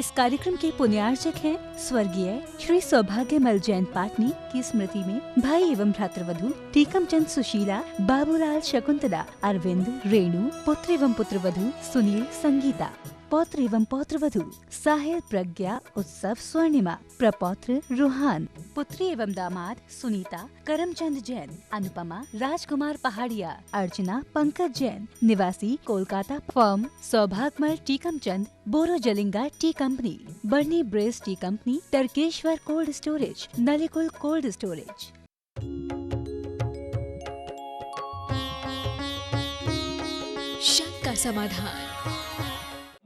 इस कार्यक्रम के पुण्यार्चक हैं स्वर्गीय श्री सौभाग्यमल जैन पाटनी की स्मृति में भाई एवं भ्रातृवधु टीकम चंद सुशीला, बाबूलाल शकुंतला, अरविंद, रेणु, पुत्र एवं पुत्रवधु सुनील, संगीता, पौत्र एवं पौत्रवधु साहिल, प्रज्ञा, उत्सव, स्वर्णिमा, प्रपौत्र रूहान, पुत्री एवं दामाद सुनीता, करमचंद जैन, अनुपमा, राजकुमार पहाड़िया, अर्चना, पंकज जैन, निवासी Kolkata, firm Saubhagyamal Tikam Chand, Boro Jalinga tea company, Burnie Braes tea company, Tarkeshwar cold storage, Nalikul cold storage. शंका समाधान।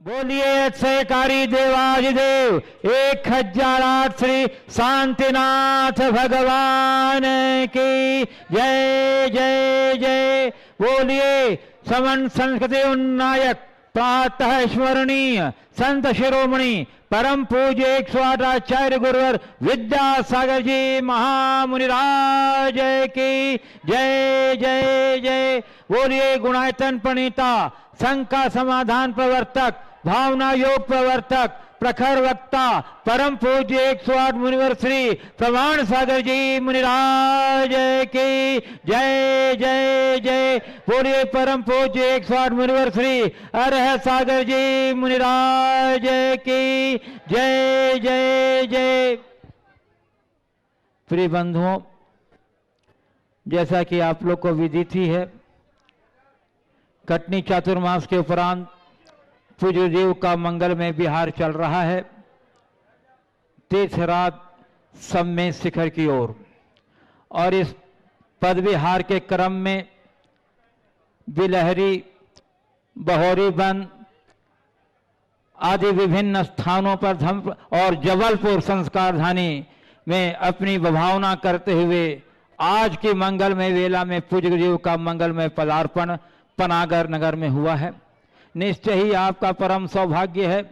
बोलिए अक्षयकारी देवाधिदेव 1008 श्री शांतिनाथ भगवान की जय जय जय। बोलिए समन संस्कृति उन्नायक प्रातः स्मरणीय संत शिरोमणि परम पूज्य 108 आचार्य गुरुवर विद्यासागर जी महामुनिराज की जय जय जय। बोलिए गुणायतन प्रणीता, शंका समाधान प्रवर्तक, भावना योग प्रवर्तक, प्रखर वक्ता, परम पूज्य 108 मुनिवर श्री प्रमाण सागर जी मुनिराज की जय जय जय। बोलिए परम पूज्य 108 मुनिवर श्री अरह सागर जी मुनिराज की जय जय जय। प्रिय बंधुओं, जैसा कि आप लोग को विदित ही है, कटनी चातुर्मास के उपरांत पूज्य देव का मंगल में विहार चल रहा है तीर्थराज सम्मेद शिखर की ओर। और इस पद विहार के क्रम में बिलहरी, बहोरी बंद आदि विभिन्न स्थानों पर धम और जबलपुर संस्कारधानी में अपनी भावना करते हुए आज की मंगल में वेला में पूज्य देव का मंगल में पदार्पण पनागर नगर में हुआ है। निश्चय ही आपका परम सौभाग्य है।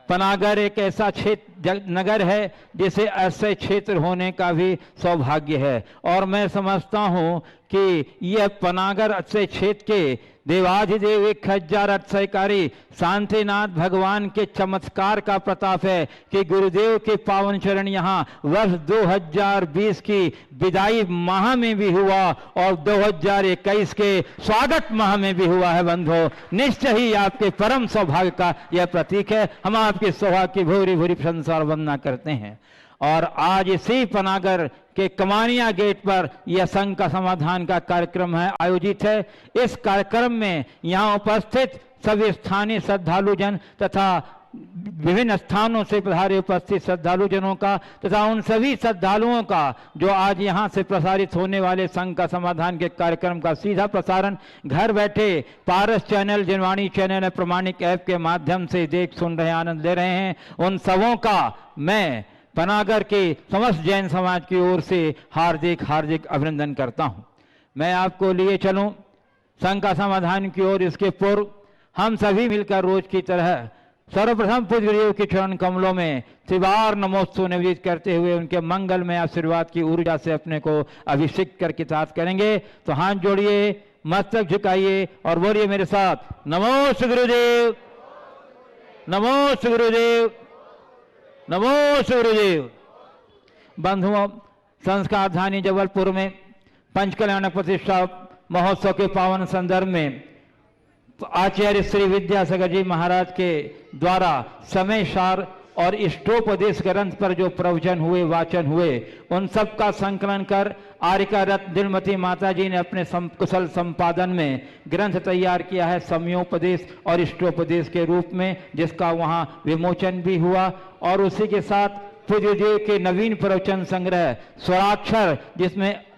पनागर एक ऐसा क्षेत्र नगर है जिसे ऐसे क्षेत्र होने का भी सौभाग्य है। और मैं समझता हूं कि यह पनागर अच्छे क्षेत्र के देवाधिदेव 1008 शांतिनाथ भगवान के चमत्कार का प्रताप है कि गुरुदेव के पावन चरण यहाँ वर्ष 2020 की विदाई माह में भी हुआ और 2021 के स्वागत माह में भी हुआ है। बंधुओं, निश्चय ही आपके परम सौभाग्य का यह प्रतीक है। हम आपके सौभाग्य की भूरी भूरी प्रशंसा और वंदना करते हैं। और आज इसी पनागर के कमानिया गेट पर यह संघ का समाधान का कार्यक्रम है आयोजित है। इस कार्यक्रम में यहाँ उपस्थित सभी स्थानीय श्रद्धालुजन तथा विभिन्न स्थानों से पधारे उपस्थित श्रद्धालुजनों का तथा उन सभी श्रद्धालुओं का जो आज यहाँ से प्रसारित होने वाले संघ का समाधान के कार्यक्रम का सीधा प्रसारण घर बैठे पारस चैनल, जनवाणी चैनल, प्रमाणिक ऐप के माध्यम से देख सुन रहे, आनंद ले रहे हैं, उन सबों का मैं पनागर के समस्त जैन समाज की ओर से हार्दिक हार्दिक अभिनंदन करता हूं। मैं आपको लिए चलूं संघ का समाधान की ओर। इसके पूर्व हम सभी मिलकर रोज की तरह सर्वप्रथम पूज्य देव के चरण कमलों में त्रिवार नमोत्सव निवेदित करते हुए उनके मंगल में आशीर्वाद की ऊर्जा से अपने को अभिषेक करके तात करेंगे। तो हाथ जोड़िए, मस्तक झुकाइए और बोलिए मेरे साथ, नमो गुरुदेव, नमो गुरुदेव, नमो गुरुदेव। बंधुओं, संस्कारधानी जबलपुर में पंचकल्याण प्रतिष्ठा महोत्सव के पावन संदर्भ में आचार्य श्री विद्यासागर जी महाराज के द्वारा समय सार और इष्टोपदेश ग्रंथ पर जो प्रवचन हुए, वाचन हुए, उन सब का संकलन कर आर्यका रत्न दिलमती माता जी ने अपने कुशल संपादन में ग्रंथ तैयार किया है समयोपदेश और इष्टोपदेश के रूप में, जिसका वहाँ विमोचन भी हुआ। और उसी के साथ पूज्य देव के नवीन प्रवचन संग्रह स्वराक्षर, जिसमें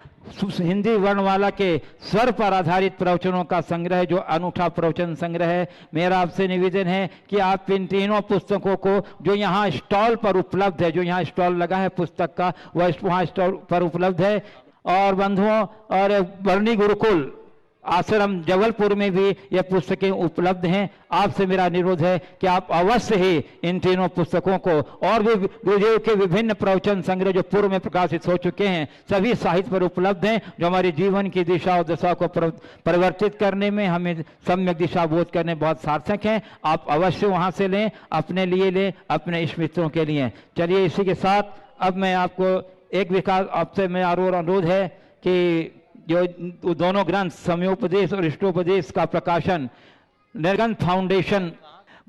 हिंदी वर्णमाला के स्वर पर आधारित प्रवचनों का संग्रह, जो अनूठा प्रवचन संग्रह है। मेरा आपसे निवेदन है कि आप इन तीनों पुस्तकों को जो यहाँ स्टॉल पर उपलब्ध है, जो यहाँ स्टॉल लगा है पुस्तक का, वह वहाँ स्टॉल पर उपलब्ध है। और बंधुओं, और बरनी गुरुकुल आश्रम जबलपुर में भी ये पुस्तकें उपलब्ध हैं। आपसे मेरा अनुरोध है कि आप अवश्य ही इन तीनों पुस्तकों को और भी गुरुदेव के विभिन्न प्रवचन संग्रह जो पूर्व में प्रकाशित हो चुके हैं सभी साहित्य पर उपलब्ध हैं, जो हमारे जीवन की दिशा और दशा को परिवर्तित करने में, हमें सम्यक दिशा बोध करने बहुत सार्थक हैं। आप अवश्य वहां से लें, अपने लिए लें, अपने इष्ट मित्रों के लिए। चलिए इसी के साथ अब मैं आपको एक विकास आपसे मेरा अनुरोध है कि जो दोनों ग्रंथ समयोपदेश और इष्टोपदेश का प्रकाशन निर्गंथ फाउंडेशन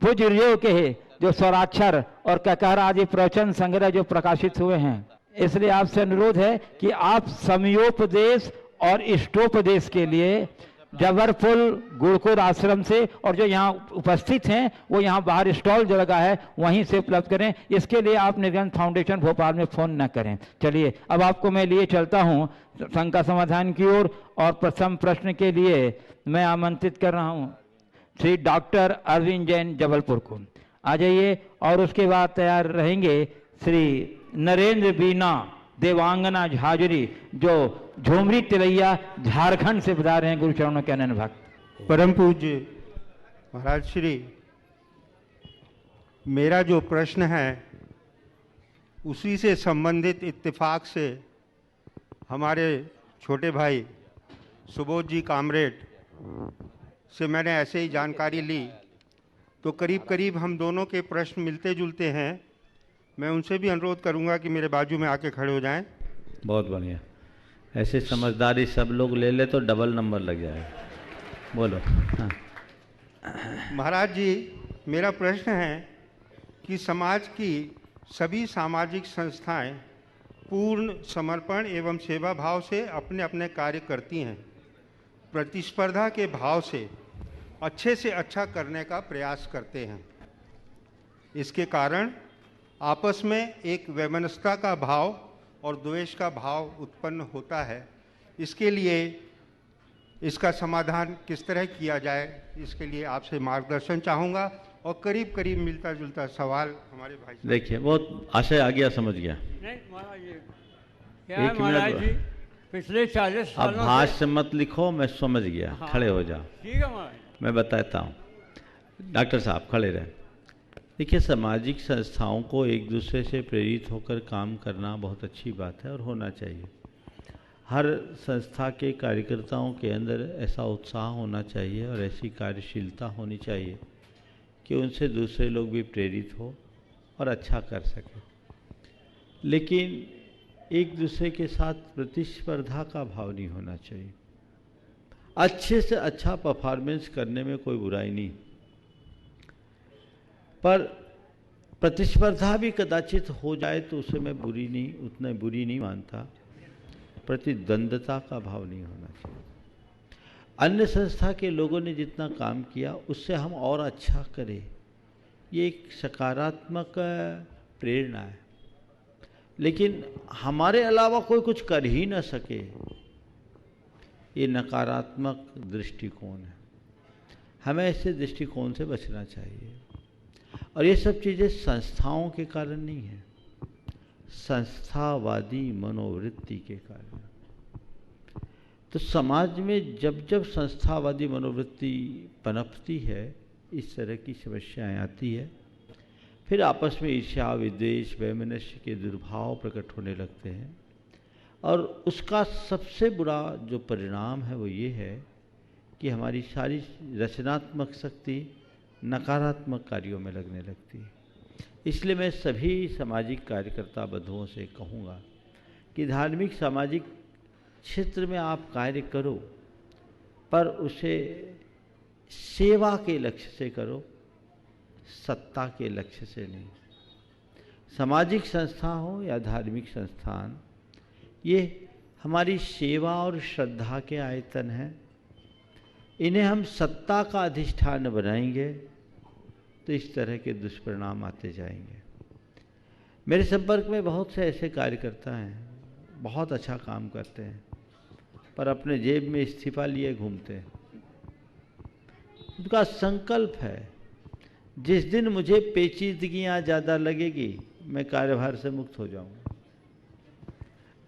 पूज्य गुरुदेव के जो स्वराक्षर और ककहरा आदि प्रवचन संग्रह जो प्रकाशित हुए हैं, इसलिए आपसे अनुरोध है कि आप समयोपदेश और इष्टोपदेश के लिए जबलपुर गुरुकुल आश्रम से और जो यहाँ उपस्थित हैं वो यहाँ बाहर स्टॉल जो लगा है वहीं से उपलब्ध करें। इसके लिए आप निर्गंथ फाउंडेशन भोपाल में फोन न करें। चलिए अब आपको मैं लिए चलता हूँ शंका समाधान की ओर और प्रथम प्रश्न के लिए मैं आमंत्रित कर रहा हूँ श्री डॉक्टर अरविंद जैन जबलपुर को। आ जाइए। और उसके बाद तैयार रहेंगे श्री नरेंद्र बीना देवांगना झाजरी जो झुमरी तिलैया झारखंड से बता रहे हैं। गुरु चरणों के अनन्य भक्त। परम पूज्य महाराज श्री, मेरा जो प्रश्न है उसी से संबंधित इत्तेफाक से हमारे छोटे भाई सुबोध जी कामरेड से मैंने ऐसे ही जानकारी ली, तो करीब करीब हम दोनों के प्रश्न मिलते जुलते हैं। मैं उनसे भी अनुरोध करूंगा कि मेरे बाजू में आके खड़े हो जाएं। बहुत बढ़िया। ऐसे समझदारी सब लोग ले ले तो डबल नंबर लग जाएगा। बोलो। हाँ। महाराज जी, मेरा प्रश्न है कि समाज की सभी सामाजिक संस्थाएं पूर्ण समर्पण एवं सेवा भाव से अपने अपने कार्य करती हैं, प्रतिस्पर्धा के भाव से अच्छा करने का प्रयास करते हैं। इसके कारण आपस में एक वैमनस्यता का भाव और द्वेष का भाव उत्पन्न होता है। इसके लिए इसका समाधान किस तरह किया जाए, इसके लिए आपसे मार्गदर्शन चाहूँगा। और करीब करीब मिलता जुलता सवाल हमारे भाई। देखिए, बहुत आशय आ गया, समझ गया। नहीं महाराज जी, क्या है महाराज जी, पिछले 40 सालों अब भाष्य मत लिखो, मैं समझ गया। हाँ, खड़े हो जाओ। ठीक है महाराज। मैं बताता हूँ। डॉक्टर साहब खड़े रहे। देखिए, सामाजिक संस्थाओं को एक दूसरे से प्रेरित होकर काम करना बहुत अच्छी बात है और होना चाहिए। हर संस्था के कार्यकर्ताओं के अंदर ऐसा उत्साह होना चाहिए और ऐसी कार्यशीलता होनी चाहिए कि उनसे दूसरे लोग भी प्रेरित हो और अच्छा कर सकें। लेकिन एक दूसरे के साथ प्रतिस्पर्धा का भाव नहीं होना चाहिए। अच्छे से अच्छा परफॉर्मेंस करने में कोई बुराई नहीं, पर प्रतिस्पर्धा भी कदाचित हो जाए तो उसे मैं उतना बुरी नहीं मानता। प्रतिद्वंद्वता का भाव नहीं होना चाहिए। अन्य संस्था के लोगों ने जितना काम किया उससे हम और अच्छा करें, ये एक सकारात्मक प्रेरणा है। लेकिन हमारे अलावा कोई कुछ कर ही न सके, ये नकारात्मक दृष्टिकोण है। हमें ऐसे दृष्टिकोण से बचना चाहिए। और ये सब चीज़ें संस्थाओं के कारण नहीं है, संस्थावादी मनोवृत्ति के कारण। तो समाज में जब जब संस्थावादी मनोवृत्ति पनपती है, इस तरह की समस्याएं आती है। फिर आपस में ईर्ष्या, विद्वेष, वैमनस्य के दुर्भाव प्रकट होने लगते हैं। और उसका सबसे बुरा जो परिणाम है वो ये है कि हमारी सारी रचनात्मक शक्ति नकारात्मक कार्यों में लगने लगती है। इसलिए मैं सभी सामाजिक कार्यकर्ता बंधुओं से कहूँगा कि धार्मिक सामाजिक क्षेत्र में आप कार्य करो, पर उसे सेवा के लक्ष्य से करो, सत्ता के लक्ष्य से नहीं। सामाजिक संस्था हो या धार्मिक संस्थान, ये हमारी सेवा और श्रद्धा के आयतन हैं। इन्हें हम सत्ता का अधिष्ठान बनाएंगे तो इस तरह के दुष्परिणाम आते जाएंगे। मेरे संपर्क में बहुत से ऐसे कार्यकर्ता हैं, बहुत अच्छा काम करते हैं, पर अपने जेब में इस्तीफा लिए घूमते हैं। उनका संकल्प है, जिस दिन मुझे पेचीदगियाँ ज़्यादा लगेगी मैं कार्यभार से मुक्त हो जाऊंगा।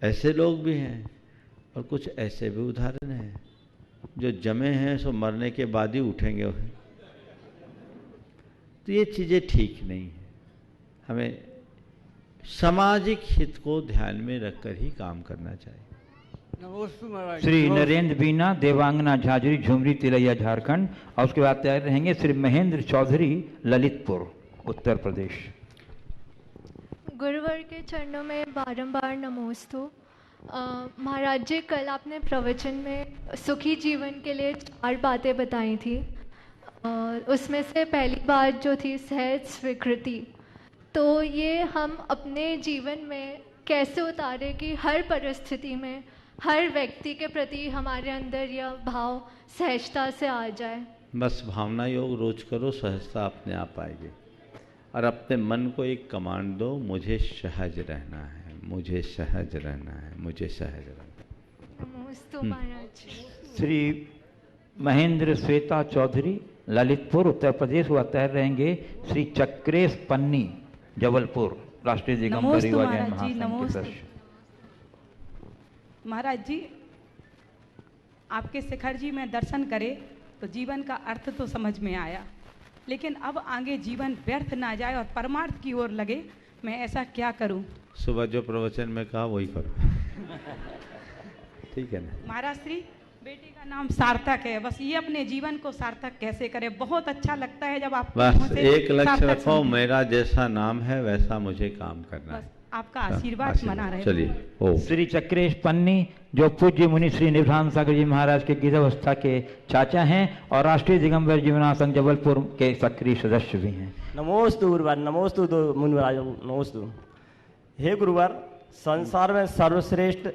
ऐसे लोग भी हैं और कुछ ऐसे भी उदाहरण हैं। जो जमे हैं सो मरने के बाद ही उठेंगे। तो ये चीज़ें ठीक नहीं है। हमें सामाजिक हित को ध्यान में रखकर ही काम करना चाहिए। नमस्ते महाराज। श्री नरेंद्र बीना, देवांगना झाझरी, झुमरी तिलैया, झारखंड। और उसके बाद तैयार रहेंगे श्री महेंद्र चौधरी, ललितपुर, उत्तर प्रदेश। गुरुवर के चरणों में बारंबार नमोस्तु। महाराज जी, कल आपने प्रवचन में सुखी जीवन के लिए 4 बातें बताई थी। उसमें से पहली बात जो थी सहज स्वीकृति। तो ये हम अपने जीवन में कैसे उतारे कि हर परिस्थिति में हर व्यक्ति के प्रति हमारे अंदर यह भाव सहजता से आ जाए। बस भावना योग रोज करो, सहजता अपने आप आएगी। और अपने मन को एक कमांड दो, मुझे सहज रहना है, मुझे सहज रहना है, मुझे सहज रहना है। नमोस्तु महाराज। श्री महेंद्र श्वेता चौधरी, ललितपुर, उत्तर प्रदेश। वह तैयार रहेंगे श्री चक्रेश पन्नी, जबलपुर, राष्ट्रीय दिगंबर युवा जैन महासंघ के सदस्य। महाराज जी, आपके शिखर जी में दर्शन करे तो जीवन का अर्थ तो समझ में आया, लेकिन अब आगे जीवन व्यर्थ ना जाए और परमार्थ की ओर लगे, मैं ऐसा क्या करूं? सुबह जो प्रवचन में कहा वही करो। ठीक है ना महाराज श्री, बेटे का नाम सार्थक है, बस ये अपने जीवन को सार्थक कैसे करे? बहुत अच्छा लगता है जब आप बस एक लक्ष्य रखो, मेरा जैसा नाम है वैसा मुझे काम करना है। आपका आशीर्वाद मना रहे। चलिए। ओ श्री चक्रेश पन्नी, जो पूज्य मुनि श्री निभ्रान सागर जी महाराज के गिरवस्था के चाचा हैं और राष्ट्रीय दिगंबर जीवना संघ जबलपुर के सक्रिय सदस्य भी हैं। नमोस्तु गुरुवार, नमोस्तु दो मुनिराज, नमोस्तु। हे गुरुवार, संसार में सर्वश्रेष्ठ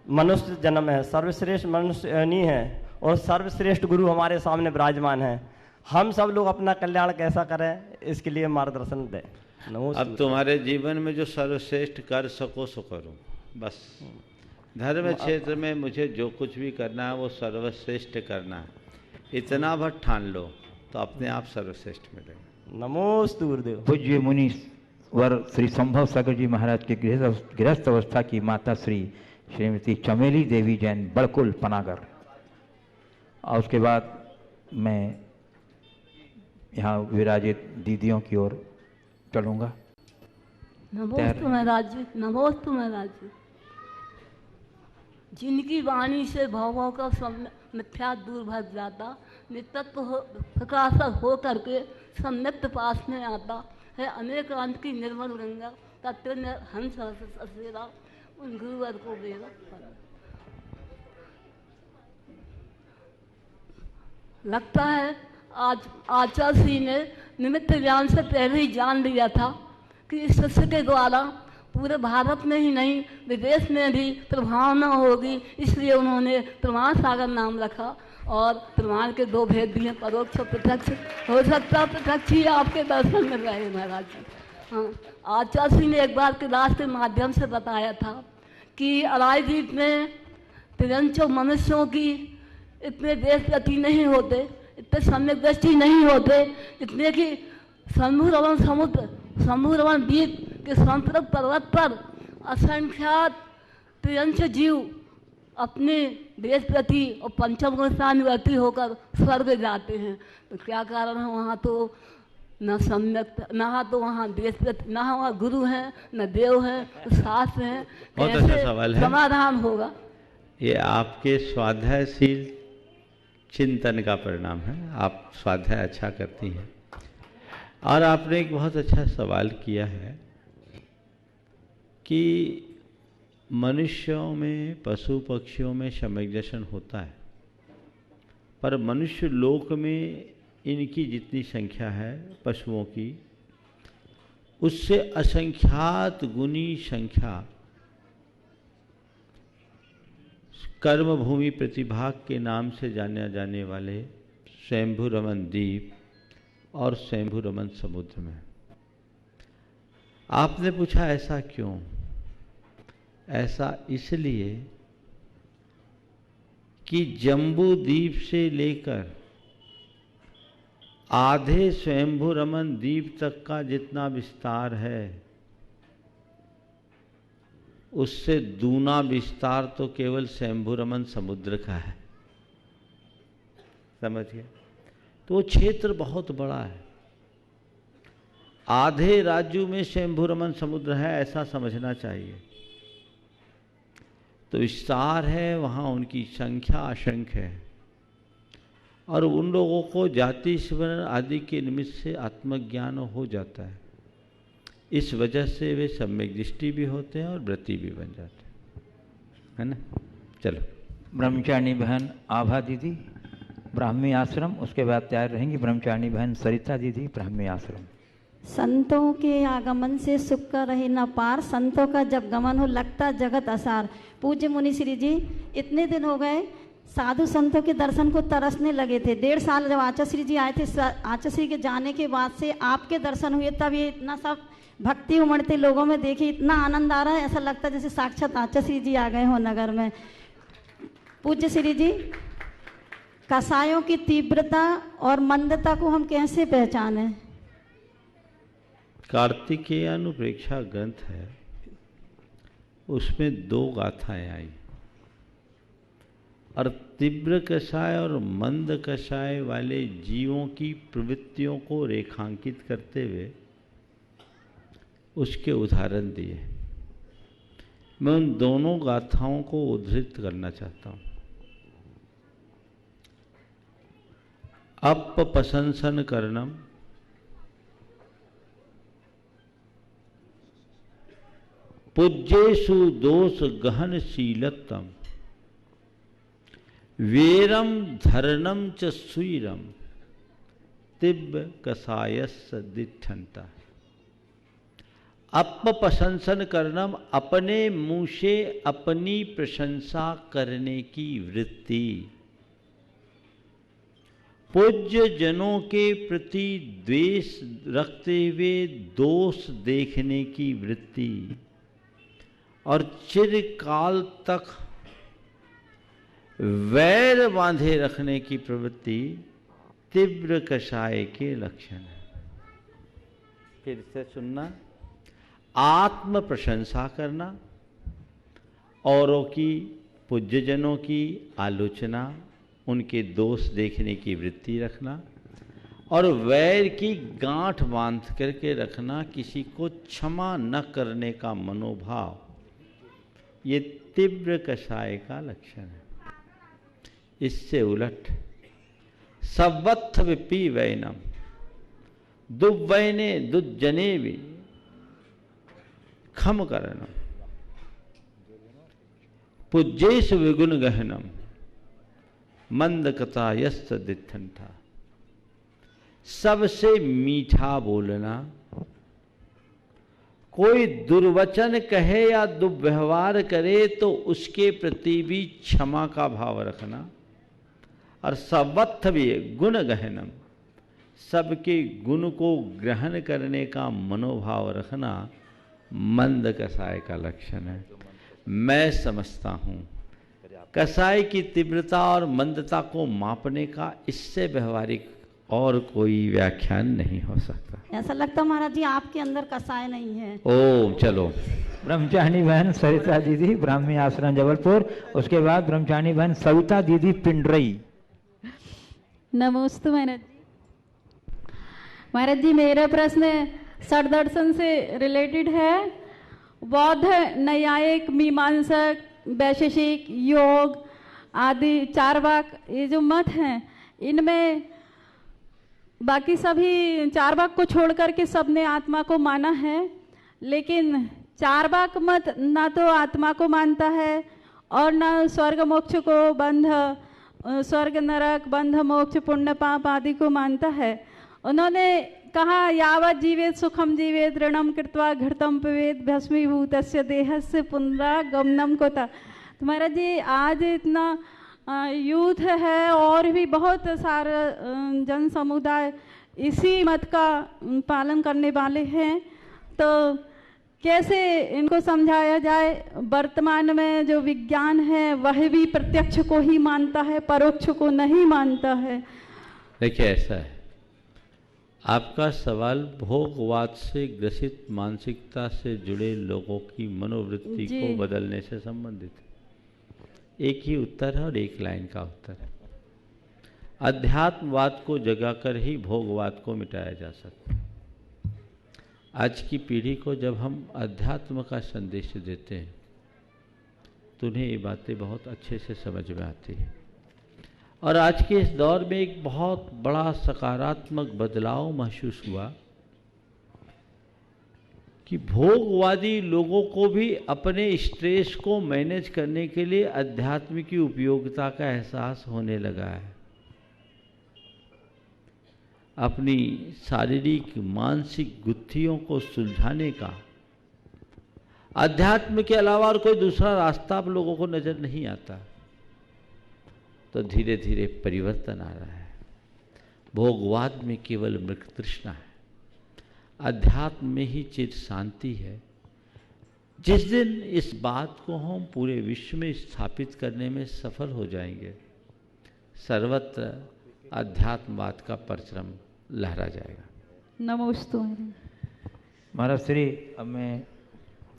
मनुष्य जन्म है, सर्वश्रेष्ठ मनुष्य नहीं है और सर्वश्रेष्ठ गुरु हमारे सामने विराजमान है। हम सब लोग अपना कल्याण कैसा करें, इसके लिए मार्गदर्शन दें। अब तुम्हारे जीवन में जो सर्वश्रेष्ठ कर सको सो करो। बस धर्म क्षेत्र में मुझे जो कुछ भी करना है वो सर्वश्रेष्ठ करना है, इतना भर ठान लो तो अपने आप सर्वश्रेष्ठ मिलेगा। नमोस्तु गुरुदेव। पूज्य मुनि वर श्री संभव सागर जी महाराज के गृहस्थ अवस्था की माता श्री श्रीमती चमेली देवी जैन, बड़कुल, पनागर। और उसके बाद मैं यहाँ विराजित दीदियों की ओर चलूँगा। नमोस्तु महाराज जी, नमोस्तु महाराज जी। जिनकी वाणी से भावों का सब मिथ्या दूर भग जाता, नित्यत्व प्रकाशक हो करके सम्यक्त पास में आता है, अनेक अंत की निर्मल गंगा तत्व हंस ससेरा, उन गुरुवर को मेरा लगता है आज आचार्य श्री ने निमित्त ज्ञान से पहले ही जान लिया था कि इस शिष्य के द्वारा पूरे भारत में ही नहीं विदेश में भी प्रभावना होगी, इसलिए उन्होंने प्रमाण सागर नाम रखा। और प्रमाण के 2 भेद दिए, परोक्ष प्रत्यक्ष। हो सकता प्रत्यक्ष ही आपके दर्शन मिल रहे हैं महाराज जी। हाँ, आचार्य श्री ने एक बार क्लास के माध्यम से बताया था कि अराई द्वीप में 53 मनुष्यों की इतने देश प्रति नहीं होते, इतने सम्यक दृष्टि नहीं होते, इतने कि शंभु रमन द्वीप के संप्रक पर्वत पर असंख्यात 53 जीव अपने देश प्रति और पंचम गुण स्थानुवर्ती होकर स्वर्ग जाते हैं। तो क्या कारण है? वहाँ तो न सम्यक, न तो वहाँ देश प्रति, न वहाँ गुरु हैं, न देव हैं, शास्त्र हैं। बहुत अच्छा सवाल है। समाधान होगा? ये आपके स्वाध्यायशील चिंतन का परिणाम है। आप स्वाध्याय अच्छा करती हैं और आपने एक बहुत अच्छा सवाल किया है कि मनुष्यों में, पशु पक्षियों में सम्यक दर्शन होता है, पर मनुष्य लोक में इनकी जितनी संख्या है पशुओं की, उससे असंख्यात गुनी संख्या कर्म भूमि प्रतिभाग के नाम से जाने जाने वाले स्वयंभू रमन द्वीप और स्वयंभू रमन समुद्र में। आपने पूछा ऐसा क्यों? ऐसा इसलिए कि जम्बू द्वीप से लेकर आधे स्वयंभू रमन द्वीप तक का जितना विस्तार है, उससे दूना विस्तार तो केवल स्वयंभू रमन समुद्र का है। समझ गए? तो वो क्षेत्र बहुत बड़ा है, आधे राज्यों में शंभु रमन समुद्र है ऐसा समझना चाहिए। तो विस्तार है, वहाँ उनकी संख्या असंख्य है, और उन लोगों को जाति स्मरण आदि के निमित्त से आत्मज्ञान हो जाता है। इस वजह से वे सम्यक दृष्टि भी होते हैं और व्रती भी बन जाते हैं, है ना। चलो, ब्रह्मचारिणी बहन आभा दीदी ब्राह्मी आश्रम, उसके बाद तैयार रहेंगी ब्रह्मचारिणी बहन सरिता दीदी ब्राह्मी आश्रम। संतों के आगमन से सुख का रहे न पार, संतों का जब गमन हो लगता जगत असार। पूज्य मुनि श्री जी, इतने दिन हो गए साधु संतों के दर्शन को तरसने लगे थे। 1.5 साल जब आचार्य श्री जी आए थे, आचार्य श्री के जाने के बाद से आपके दर्शन हुए, तब ये इतना सब भक्ति उमड़ते लोगों में देखी, इतना आनंद आ रहा है, ऐसा लगता है जैसे साक्षात आचार्य श्री जी आ गए हो नगर में। पूज्य श्री जी, कसायों की तीव्रता और मंदता को हम कैसे पहचाने? कार्तिकेय अनुप्रेक्षा ग्रंथ है, उसमें 2 गाथाएं आई, और तीव्र कषाय और मंद कषाय वाले जीवों की प्रवृत्तियों को रेखांकित करते हुए उसके उदाहरण दिए। मैं उन दोनों गाथाओं को उद्धृत करना चाहता हूँ। अपप्रशंसन करणम पूज्येषु दोष गहनशीलतम वीरम धरणम च सुईरम तीव्र कसायस दिठंता। अपप्रशंसन करणम, अपने मुंह से अपनी प्रशंसा करने की वृत्ति। पूज्य जनों के प्रति द्वेष रखते हुए दोष देखने की वृत्ति, और चिरकाल तक वैर बांधे रखने की प्रवृत्ति तीव्र कषाय के लक्षण है। फिर से सुनना, आत्म प्रशंसा करना, औरों की पूज्यजनों की आलोचना, उनके दोष देखने की वृत्ति रखना, और वैर की गांठ बांध करके रखना, किसी को क्षमा न करने का मनोभाव, ये तीव्र कषाय का लक्षण है। इससे उलट सवत्थ विपी वैनम दुवैने दुजने भी खम करणम पूज्येश विगुण गहनम मंद कथा यस्त दिठंठा। सबसे मीठा बोलना, कोई दुर्वचन कहे या दुर्व्यवहार करे तो उसके प्रति भी क्षमा का भाव रखना, और सवत्थ भी गुण गहनम, सबके गुण को ग्रहण करने का मनोभाव रखना मंद कसाय का लक्षण है। मैं समझता हूँ कसाय की तीव्रता और मंदता को मापने का इससे व्यवहारिक और कोई व्याख्यान नहीं हो सकता। ऐसा लगता महाराज जी आपके अंदर कसाय नहीं है। ओम चलो। ब्रह्मचारिणी बहन सरिता दीदी ब्राह्मी आश्रम जबलपुर, उसके बाद ब्रह्मचारिणी बहन सविता दीदी पिंडरई। नमस्ते महाराज जी। महाराज जी, मेरा प्रश्न षड्दर्शन से रिलेटेड है। बौद्ध, न्यायिक, मीमांसक, वैशेषिक, योग आदि 4 वाक, ये जो मत हैं, इनमें बाकी सभी 4 वाक को छोड़ करके सबने आत्मा को माना है, लेकिन 4 वाक मत ना तो आत्मा को मानता है और ना स्वर्ग मोक्ष को, बंध स्वर्ग नरक, बंध मोक्ष, पुण्य पाप आदि को मानता है। उन्होंने कहा यावत जीवेत सुखम जीवेत ऋणम कृत्वा घृतम पिबेत भस्मीभूतस्य देहस्य पुनरागमनम कोता। तो महाराज जी, आज इतना यूथ है और भी बहुत सारा जन समुदाय इसी मत का पालन करने वाले हैं, तो कैसे इनको समझाया जाए? वर्तमान में जो विज्ञान है वह भी प्रत्यक्ष को ही मानता है, परोक्ष को नहीं मानता है। देखिए, ऐसा है, आपका सवाल भोगवाद से ग्रसित मानसिकता से जुड़े लोगों की मनोवृत्ति को बदलने से संबंधित है। एक ही उत्तर है और एक लाइन का उत्तर है। अध्यात्मवाद को जगाकर ही भोगवाद को मिटाया जा सकता है। आज की पीढ़ी को जब हम अध्यात्म का संदेश देते हैं तो उन्हें ये बातें बहुत अच्छे से समझ में आती है। और आज के इस दौर में एक बहुत बड़ा सकारात्मक बदलाव महसूस हुआ कि भोगवादी लोगों को भी अपने स्ट्रेस को मैनेज करने के लिए अध्यात्म की उपयोगिता का एहसास होने लगा है। अपनी शारीरिक मानसिक गुत्थियों को सुलझाने का अध्यात्म के अलावा और कोई दूसरा रास्ता आप लोगों को नजर नहीं आता। तो धीरे धीरे परिवर्तन आ रहा है। भोगवाद में केवल मृग तृष्णा है, अध्यात्म में ही चिर शांति है। जिस दिन इस बात को हम पूरे विश्व में स्थापित करने में सफल हो जाएंगे, सर्वत्र अध्यात्मवाद का परचम लहरा जाएगा। नमोस्तु महाराज श्री, अब मैं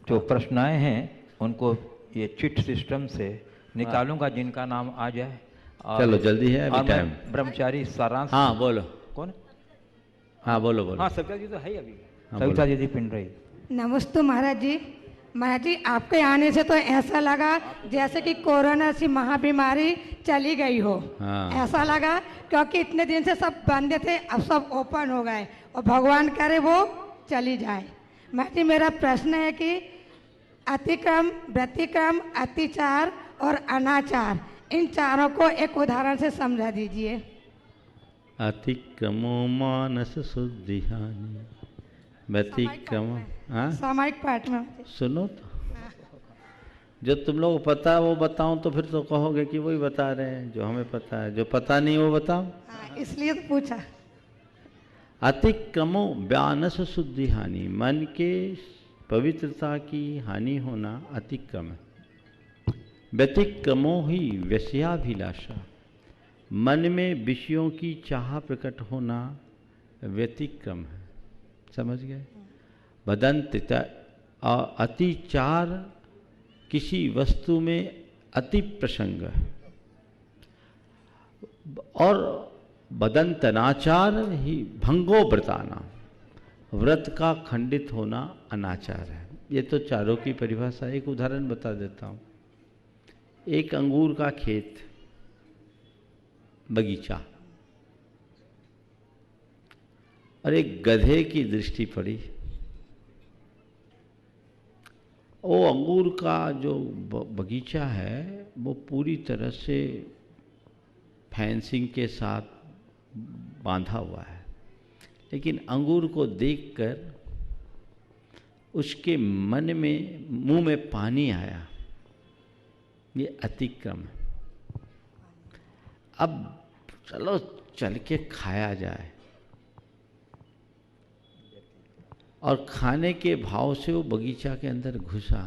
जो प्रश्न आए हैं उनको ये चिट सिस्टम से निकालूंगा जिनका नाम आ जाए। चलो जल्दी है अभी टाइम। ब्रह्मचारी सारांश। हाँ बोलो। कौन? हाँ बोलो बोलो। हाँ सविता जी तो है अभी। सविता जी पिंड रही। नमस्ते महाराज जी। महाराज जी आपके आने से तो ऐसा लगा जैसे कि कोरोना सी महाबीमारी चली गई हो। हाँ। ऐसा लगा क्योंकि इतने दिन से सब बंद थे, अब सब ओपन हो गए और भगवान करे वो चली जाए। महाराज जी मेरा प्रश्न है कि अतिक्रम, व्यतिक्रम, अतिचार और अनाचार, इन चारों को एक उदाहरण से समझा दीजिए। अतिक्रमो मानस शुद्धि हानि, व्यतिक्रम। हाँ सामायिक पाठ में सुनो तो, जो तुम लोग को पता है वो बताऊं तो फिर तो कहोगे कि वही बता रहे हैं जो हमें पता है। जो पता नहीं वो बताओ। हाँ, इसलिए तो पूछा। अतिक्रमो व्यानस शुद्धि हानि, मन के पवित्रता की हानि होना अतिक्रम है। व्यतिक्रमो ही व्यस्याभिलाषा, मन में विषयों की चाह प्रकट होना व्यतिक्रम है। समझ गए? बदंत अतिचार, किसी वस्तु में अति प्रसंग, और बदंतनाचार ही भंगो व्रताना, व्रत का खंडित होना अनाचार है। ये तो चारों की परिभाषा। एक उदाहरण बता देता हूँ। एक अंगूर का खेत, बगीचा, और एक गधे की दृष्टि पड़ी। वो अंगूर का जो बगीचा है वो पूरी तरह से फेंसिंग के साथ बांधा हुआ है, लेकिन अंगूर को देखकर उसके मन में, मुंह में पानी आया। ये अतिक्रम है। अब चलो चल के खाया जाए, और खाने के भाव से वो बगीचा के अंदर घुसा।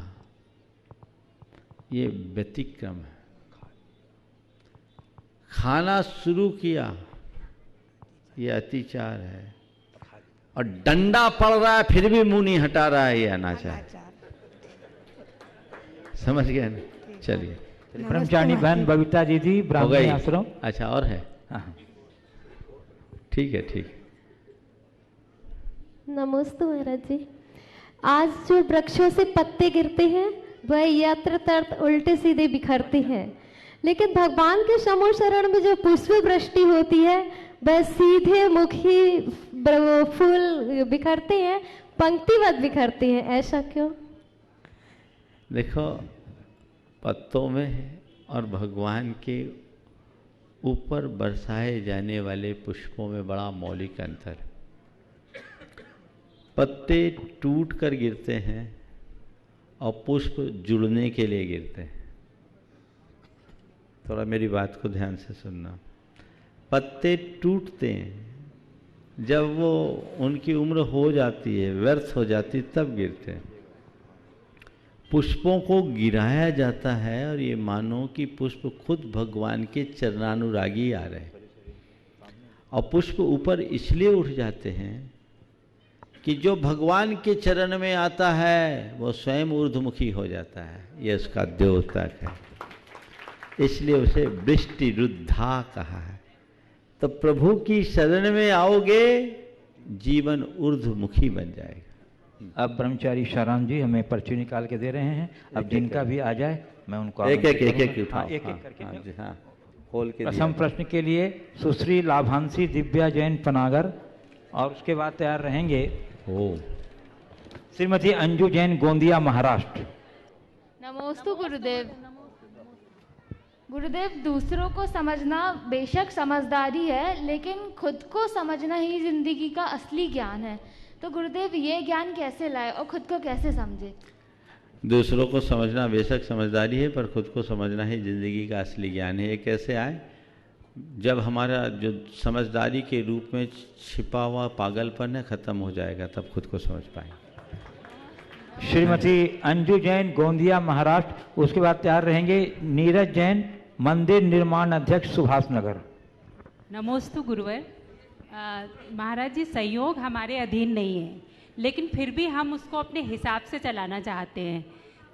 ये व्यतिक्रम है। खाना शुरू किया, ये अतिचार है। और डंडा पड़ रहा है फिर भी मुंह नहीं हटा रहा है, ये अनाचार। समझ गए ना? चलिए। ब्रह्मचारी बहन बबीता जी थी, ब्राह्मणी आश्रम। अच्छा और है? हाँ ठीक है ठीक है। नमस्ते महाराज जी। आज जो वृक्षों से पत्ते गिरते हैं वह यत्र तत्र उल्टे सीधे बिखरते हैं, लेकिन भगवान के समूह शरण में जो पुष्प वृष्टि होती है वह सीधे मुखी फूल बिखरते हैं, पंक्तिवत बिखरते हैं। ऐसा क्यों? देखो, पत्तों में और भगवान के ऊपर बरसाए जाने वाले पुष्पों में बड़ा मौलिक अंतर है। पत्ते टूट कर गिरते हैं और पुष्प जुड़ने के लिए गिरते हैं। थोड़ा मेरी बात को ध्यान से सुनना। पत्ते टूटते हैं जब वो उनकी उम्र हो जाती है, व्यर्थ हो जाती है, तब गिरते हैं। पुष्पों को गिराया जाता है और ये मानो कि पुष्प खुद भगवान के चरणानुरागी आ रहे हैं। और पुष्प ऊपर इसलिए उठ जाते हैं कि जो भगवान के चरण में आता है वो स्वयं ऊर्ध्वमुखी हो जाता है। ये उसका द्योतक है, इसलिए उसे वृष्टि रुद्धा कहा है। तो प्रभु की शरण में आओगे, जीवन ऊर्ध्वमुखी बन जाएगा। अब ब्रह्मचारी शाराम जी हमें पर्ची निकाल के दे रहे हैं। अब जिनका भी आ जाए मैं उनको एक एक उठाओ। एक करके हाँ, खोल के प्रथम प्रश्न के लिए सुश्री लाभांशी दिव्या जैन पनागर, और उसके बाद तैयार रहेंगे श्रीमती अंजू जैन गोंदिया महाराष्ट्र। नमोस्तु गुरुदेव। गुरुदेव, दूसरों को समझना बेशक समझदारी है, लेकिन खुद को समझना ही जिंदगी का असली ज्ञान है। तो गुरुदेव, ये ज्ञान कैसे लाए और खुद को कैसे समझे? दूसरों को समझना बेशक समझदारी है, पर खुद को समझना ही जिंदगी का असली ज्ञान है। ये कैसे आए? जब हमारा जो समझदारी के रूप में छिपा हुआ पागलपन है खत्म हो जाएगा, तब खुद को समझ पाएंगे। श्रीमती अंजू जैन गोंदिया महाराष्ट्र। उसके बाद तैयार रहेंगे नीरज जैन मंदिर निर्माण अध्यक्ष सुभाष नगर। नमोस्तु गुरुवर। महाराज जी, संयोग हमारे अधीन नहीं है, लेकिन फिर भी हम उसको अपने हिसाब से चलाना चाहते हैं,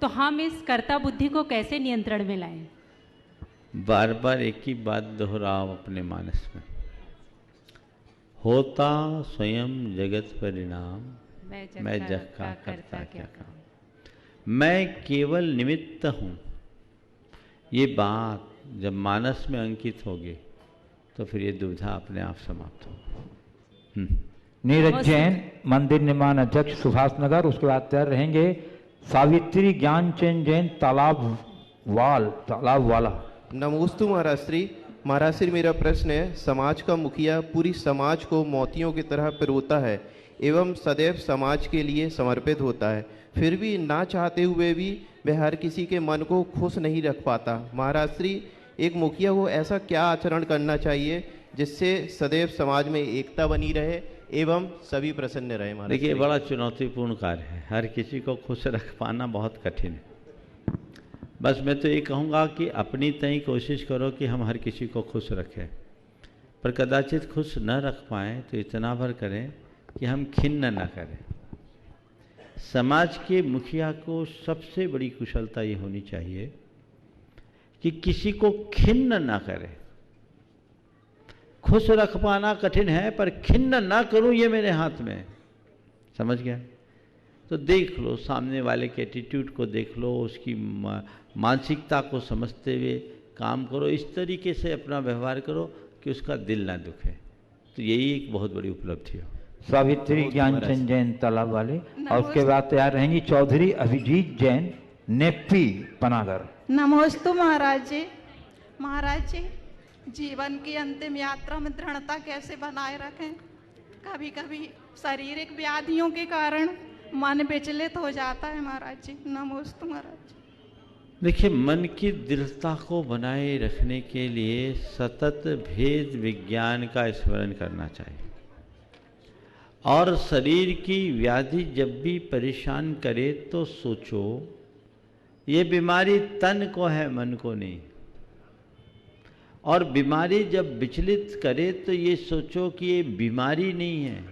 तो हम इस कर्ता बुद्धि को कैसे नियंत्रण में लाएं? बार बार एक ही बात दोहराओ अपने मानस में। होता स्वयं जगत परिणाम, मैं जग का करता क्या काम। मैं केवल निमित्त हूँ। ये बात जब मानस में अंकित होगी तो फिर ये दुविधा अपने आप समाप्त हो। नीरज जैन मंदिर निर्माण अध्यक्ष सुभाष नगर। उसके बाद तैयार रहेंगे सावित्री ज्ञानचंद जैन तालाब वाला। नमोस्तु महाराज श्री। महाराज श्री, मेरा प्रश्न है, समाज का मुखिया पूरी समाज को मोतियों की तरह पिरोता है एवं सदैव समाज के लिए समर्पित होता है, फिर भी ना चाहते हुए भी वह हर किसी के मन को खुश नहीं रख पाता। महाराज श्री, एक मुखिया को ऐसा क्या आचरण करना चाहिए जिससे सदैव समाज में एकता बनी रहे एवं सभी प्रसन्न रहे? महाराज देखिए, बड़ा चुनौतीपूर्ण कार्य है। हर किसी को खुश रख पाना बहुत कठिन है। बस मैं तो ये कहूँगा कि अपनी तय कोशिश करो कि हम हर किसी को खुश रखें, पर कदाचित खुश न रख पाएँ तो इतना भर करें कि हम खिन्न न करें। समाज के मुखिया को सबसे बड़ी कुशलता ये होनी चाहिए कि किसी को खिन्न ना करे। खुश रख पाना कठिन है, पर खिन्न ना करूं ये मेरे हाथ में। समझ गया? तो देख लो, सामने वाले के एटीट्यूड को देख लो, उसकी मानसिकता को समझते हुए काम करो। इस तरीके से अपना व्यवहार करो कि उसका दिल ना दुखे। तो यही एक बहुत बड़ी उपलब्धि हो। सावित्री ज्ञानचंद जैन तालाब वाले। और उसके बाद तैयार रहेंगी चौधरी अभिजीत जैन नेप्पी पनागर। नमोस्तु महाराज जी। महाराज जी, जीवन की अंतिम यात्रा में दृढ़ता कैसे बनाए रखें? कभी कभी शारीरिक व्याधियों के कारण मन विचलित हो जाता है महाराज जी। नमोस्तु महाराज जी। देखिए, मन की दृढ़ता को बनाए रखने के लिए सतत भेद विज्ञान का स्मरण करना चाहिए। और शरीर की व्याधि जब भी परेशान करे तो सोचो ये बीमारी तन को है, मन को नहीं। और बीमारी जब विचलित करे तो ये सोचो कि ये बीमारी नहीं है,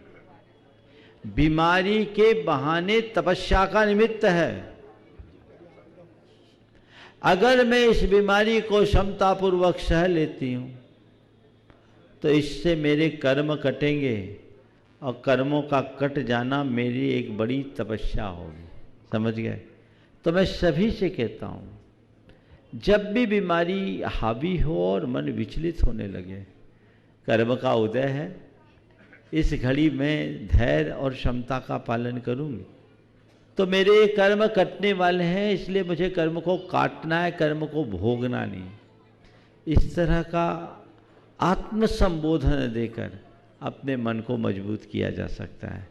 बीमारी के बहाने तपस्या का निमित्त है। अगर मैं इस बीमारी को क्षमतापूर्वक सह लेती हूँ तो इससे मेरे कर्म कटेंगे, और कर्मों का कट जाना मेरी एक बड़ी तपस्या होगी। समझ गए? तो मैं सभी से कहता हूँ, जब भी बीमारी हावी हो और मन विचलित होने लगे, कर्म का उदय है, इस घड़ी में धैर्य और क्षमता का पालन करूँगी तो मेरे कर्म कटने वाले हैं, इसलिए मुझे कर्म को काटना है, कर्म को भोगना नहीं। इस तरह का आत्मसंबोधन देकर अपने मन को मजबूत किया जा सकता है।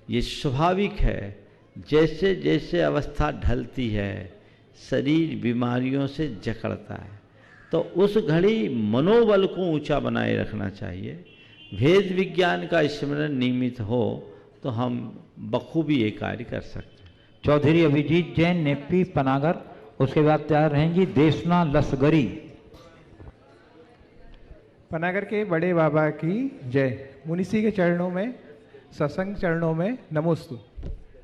ये स्वाभाविक है। जैसे जैसे अवस्था ढलती है, शरीर बीमारियों से जकड़ता है, तो उस घड़ी मनोबल को ऊंचा बनाए रखना चाहिए। भेद विज्ञान का स्मरण नियमित हो तो हम बखूबी ये कार्य कर सकते हैं। चौधरी अभिजीत जैन नेप्पी पनागर। उसके बाद तैयार रहेंगी देशना लसगरी। पनागर के बड़े बाबा की जय। मुनिसी के चरणों में, सत्संग चरणों में नमोस्तु।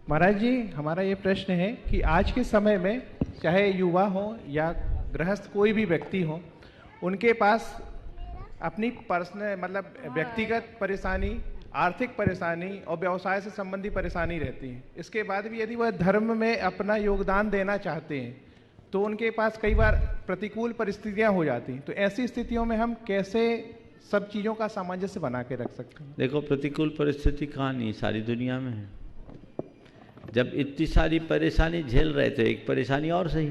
महाराज जी, हमारा ये प्रश्न है कि आज के समय में चाहे युवा हो या गृहस्थ कोई भी व्यक्ति हो, उनके पास अपनी पर्सनल मतलब व्यक्तिगत परेशानी, आर्थिक परेशानी और व्यवसाय से संबंधी परेशानी रहती है। इसके बाद भी यदि वह धर्म में अपना योगदान देना चाहते हैं तो उनके पास कई बार प्रतिकूल परिस्थितियां हो जाती हैं। तो ऐसी स्थितियों में हम कैसे सब चीज़ों का सामंजस्य बना के रख सकते हैं? देखो, प्रतिकूल परिस्थिति कहाँ नहीं, सारी दुनिया में है। जब इतनी सारी परेशानी झेल रहे थे, एक परेशानी और सही,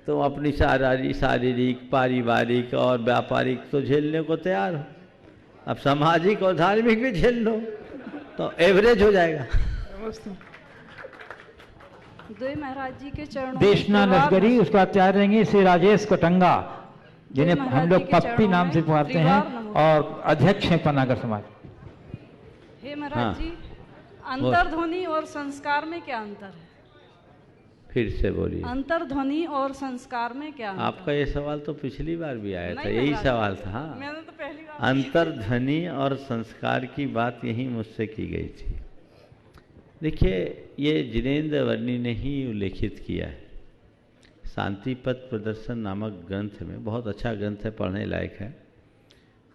तो अपनी शारीरिक, पारिवारिक और व्यापारिक तो झेलने को तैयार हो, अब सामाजिक और धार्मिक भी झेल लो तो एवरेज हो जाएगा। दो महाराज जी के चरणों देशना लश्करी, उसका तैयार रहेंगे श्री राजेश कटंगा, जिन्हें हम लोग पप्पी नाम से पुकारते हैं और अध्यक्ष हैं पनागर समाज। हे महाराज जी, अंतर्ध्वनि और संस्कार में क्या अंतर है? फिर से बोलिए। अंतर्ध्वनि और संस्कार में क्या अंतर? आपका ये सवाल तो पिछली बार भी आया था, यही सवाल था। हाँ, मैंने तो पहली बार अंतर्ध्वनि और संस्कार की बात यही मुझसे की गई थी। देखिए, ये जिनेंद्र वर्णी ने ही उल्लेखित किया है। शांतिपथ प्रदर्शन नामक ग्रंथ में, बहुत अच्छा ग्रंथ है, पढ़ने लायक है,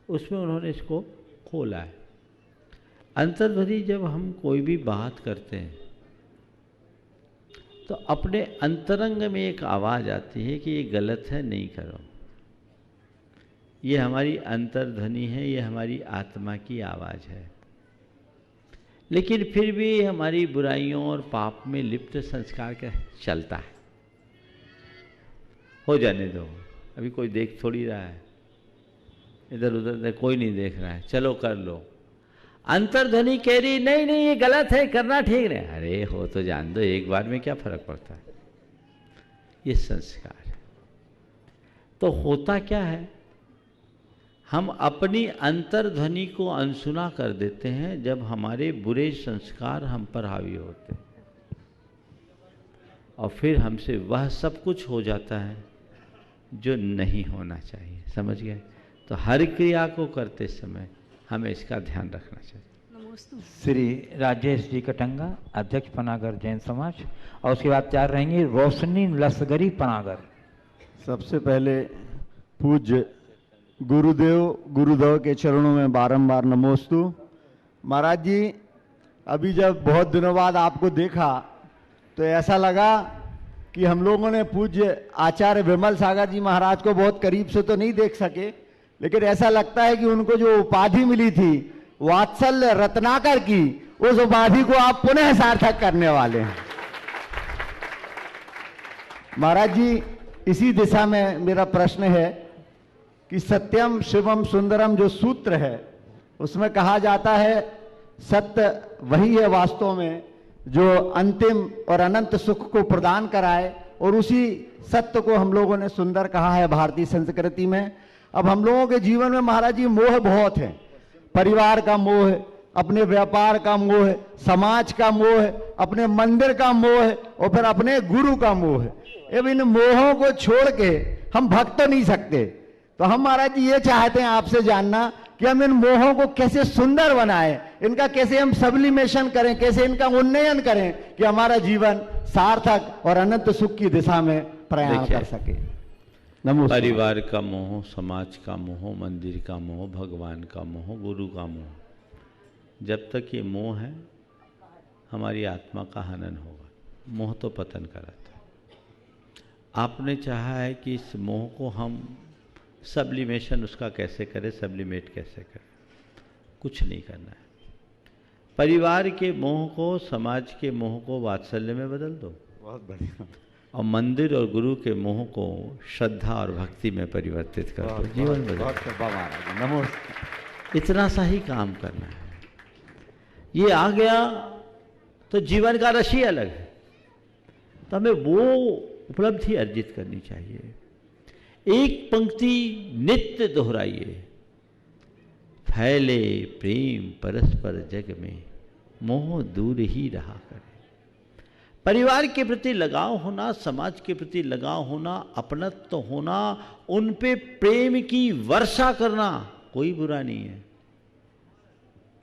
उसमें उन्होंने इसको खोला है। अंतर्ध्वनि, जब हम कोई भी बात करते हैं तो अपने अंतरंग में एक आवाज़ आती है कि ये गलत है, नहीं करो। ये हमारी अंतर्ध्वनि है, ये हमारी आत्मा की आवाज़ है। लेकिन फिर भी हमारी बुराइयों और पाप में लिप्त संस्कार क्या चलता है। हो जाने दो, अभी कोई देख थोड़ी रहा है, इधर उधर कोई नहीं देख रहा है, चलो कर लो। अंतर्ध्वनि कह रही नहीं नहीं ये गलत है, करना ठीक नहीं। अरे हो तो जान दो, एक बार में क्या फर्क पड़ता है। ये संस्कार है। तो होता क्या है, हम अपनी अंतर्ध्वनि को अनसुना कर देते हैं जब हमारे बुरे संस्कार हम पर हावी होते हैं, और फिर हमसे वह सब कुछ हो जाता है जो नहीं होना चाहिए। समझ गए? तो हर क्रिया को करते समय हमें इसका ध्यान रखना चाहिए। श्री राजेश जी कटंगा, अध्यक्ष पनागर जैन समाज, और उसके बाद तैयार रहेंगी रोशनी लश्करी पनागर। सबसे पहले पूज्य गुरुदेव के चरणों में बारंबार नमोस्तु। महाराज जी, अभी जब बहुत दिनों बाद आपको देखा तो ऐसा लगा कि हम लोगों ने पूज्य आचार्य विमल सागर जी महाराज को बहुत करीब से तो नहीं देख सके, लेकिन ऐसा लगता है कि उनको जो उपाधि मिली थी वात्सल्य रत्नाकर की, उस उपाधि को आप पुनः सार्थक करने वाले हैं। महाराज जी, इसी दिशा में मेरा प्रश्न है कि सत्यम शिवम सुंदरम जो सूत्र है उसमें कहा जाता है सत्य वही है वास्तव में जो अंतिम और अनंत सुख को प्रदान कराए, और उसी सत्य को हम लोगों ने सुंदर कहा है भारतीय संस्कृति में। अब हम लोगों के जीवन में महाराज जी मोह बहुत है, परिवार का मोह, अपने व्यापार का मोह, समाज का मोह, अपने मंदिर का मोह और फिर अपने गुरु का मोह। अब इन मोहों को छोड़ के हम भक्त तो नहीं सकते। तो हम महाराज जी ये चाहते हैं आपसे जानना कि हम इन मोहों को कैसे सुंदर बनाएं, इनका कैसे हम सब्लिमेशन करें, कैसे इनका उन्नयन करें कि हमारा जीवन सार्थक और अनंत सुख की दिशा में प्रयाण कर सके। नमस्कार। परिवार का मोह, समाज का मोह, मंदिर का मोह, भगवान का मोह, गुरु का मोह, जब तक ये मोह है हमारी आत्मा का हनन होगा। मोह तो पतन कराता है। आपने चाहा है कि इस मोह को हम सब्लिमेशन उसका कैसे करें, सब्लिमेट कैसे करें, कुछ नहीं करना है। परिवार के मोह को, समाज के मोह को वात्सल्य में बदल दो, बहुत बढ़िया, और मंदिर और गुरु के मोह को श्रद्धा और भक्ति में परिवर्तित कर दो, जीवन में। नमस्कार। इतना सा ही काम करना है। ये आ गया तो जीवन का रस ही अलग है, तो हमें वो उपलब्धि अर्जित करनी चाहिए। एक पंक्ति नित्य दोहराइए, फैले प्रेम परस्पर जग में, मोह दूर ही रहा करे। परिवार के प्रति लगाव होना, समाज के प्रति लगाव होना, अपनत्व होना, उन पे प्रेम की वर्षा करना कोई बुरा नहीं है,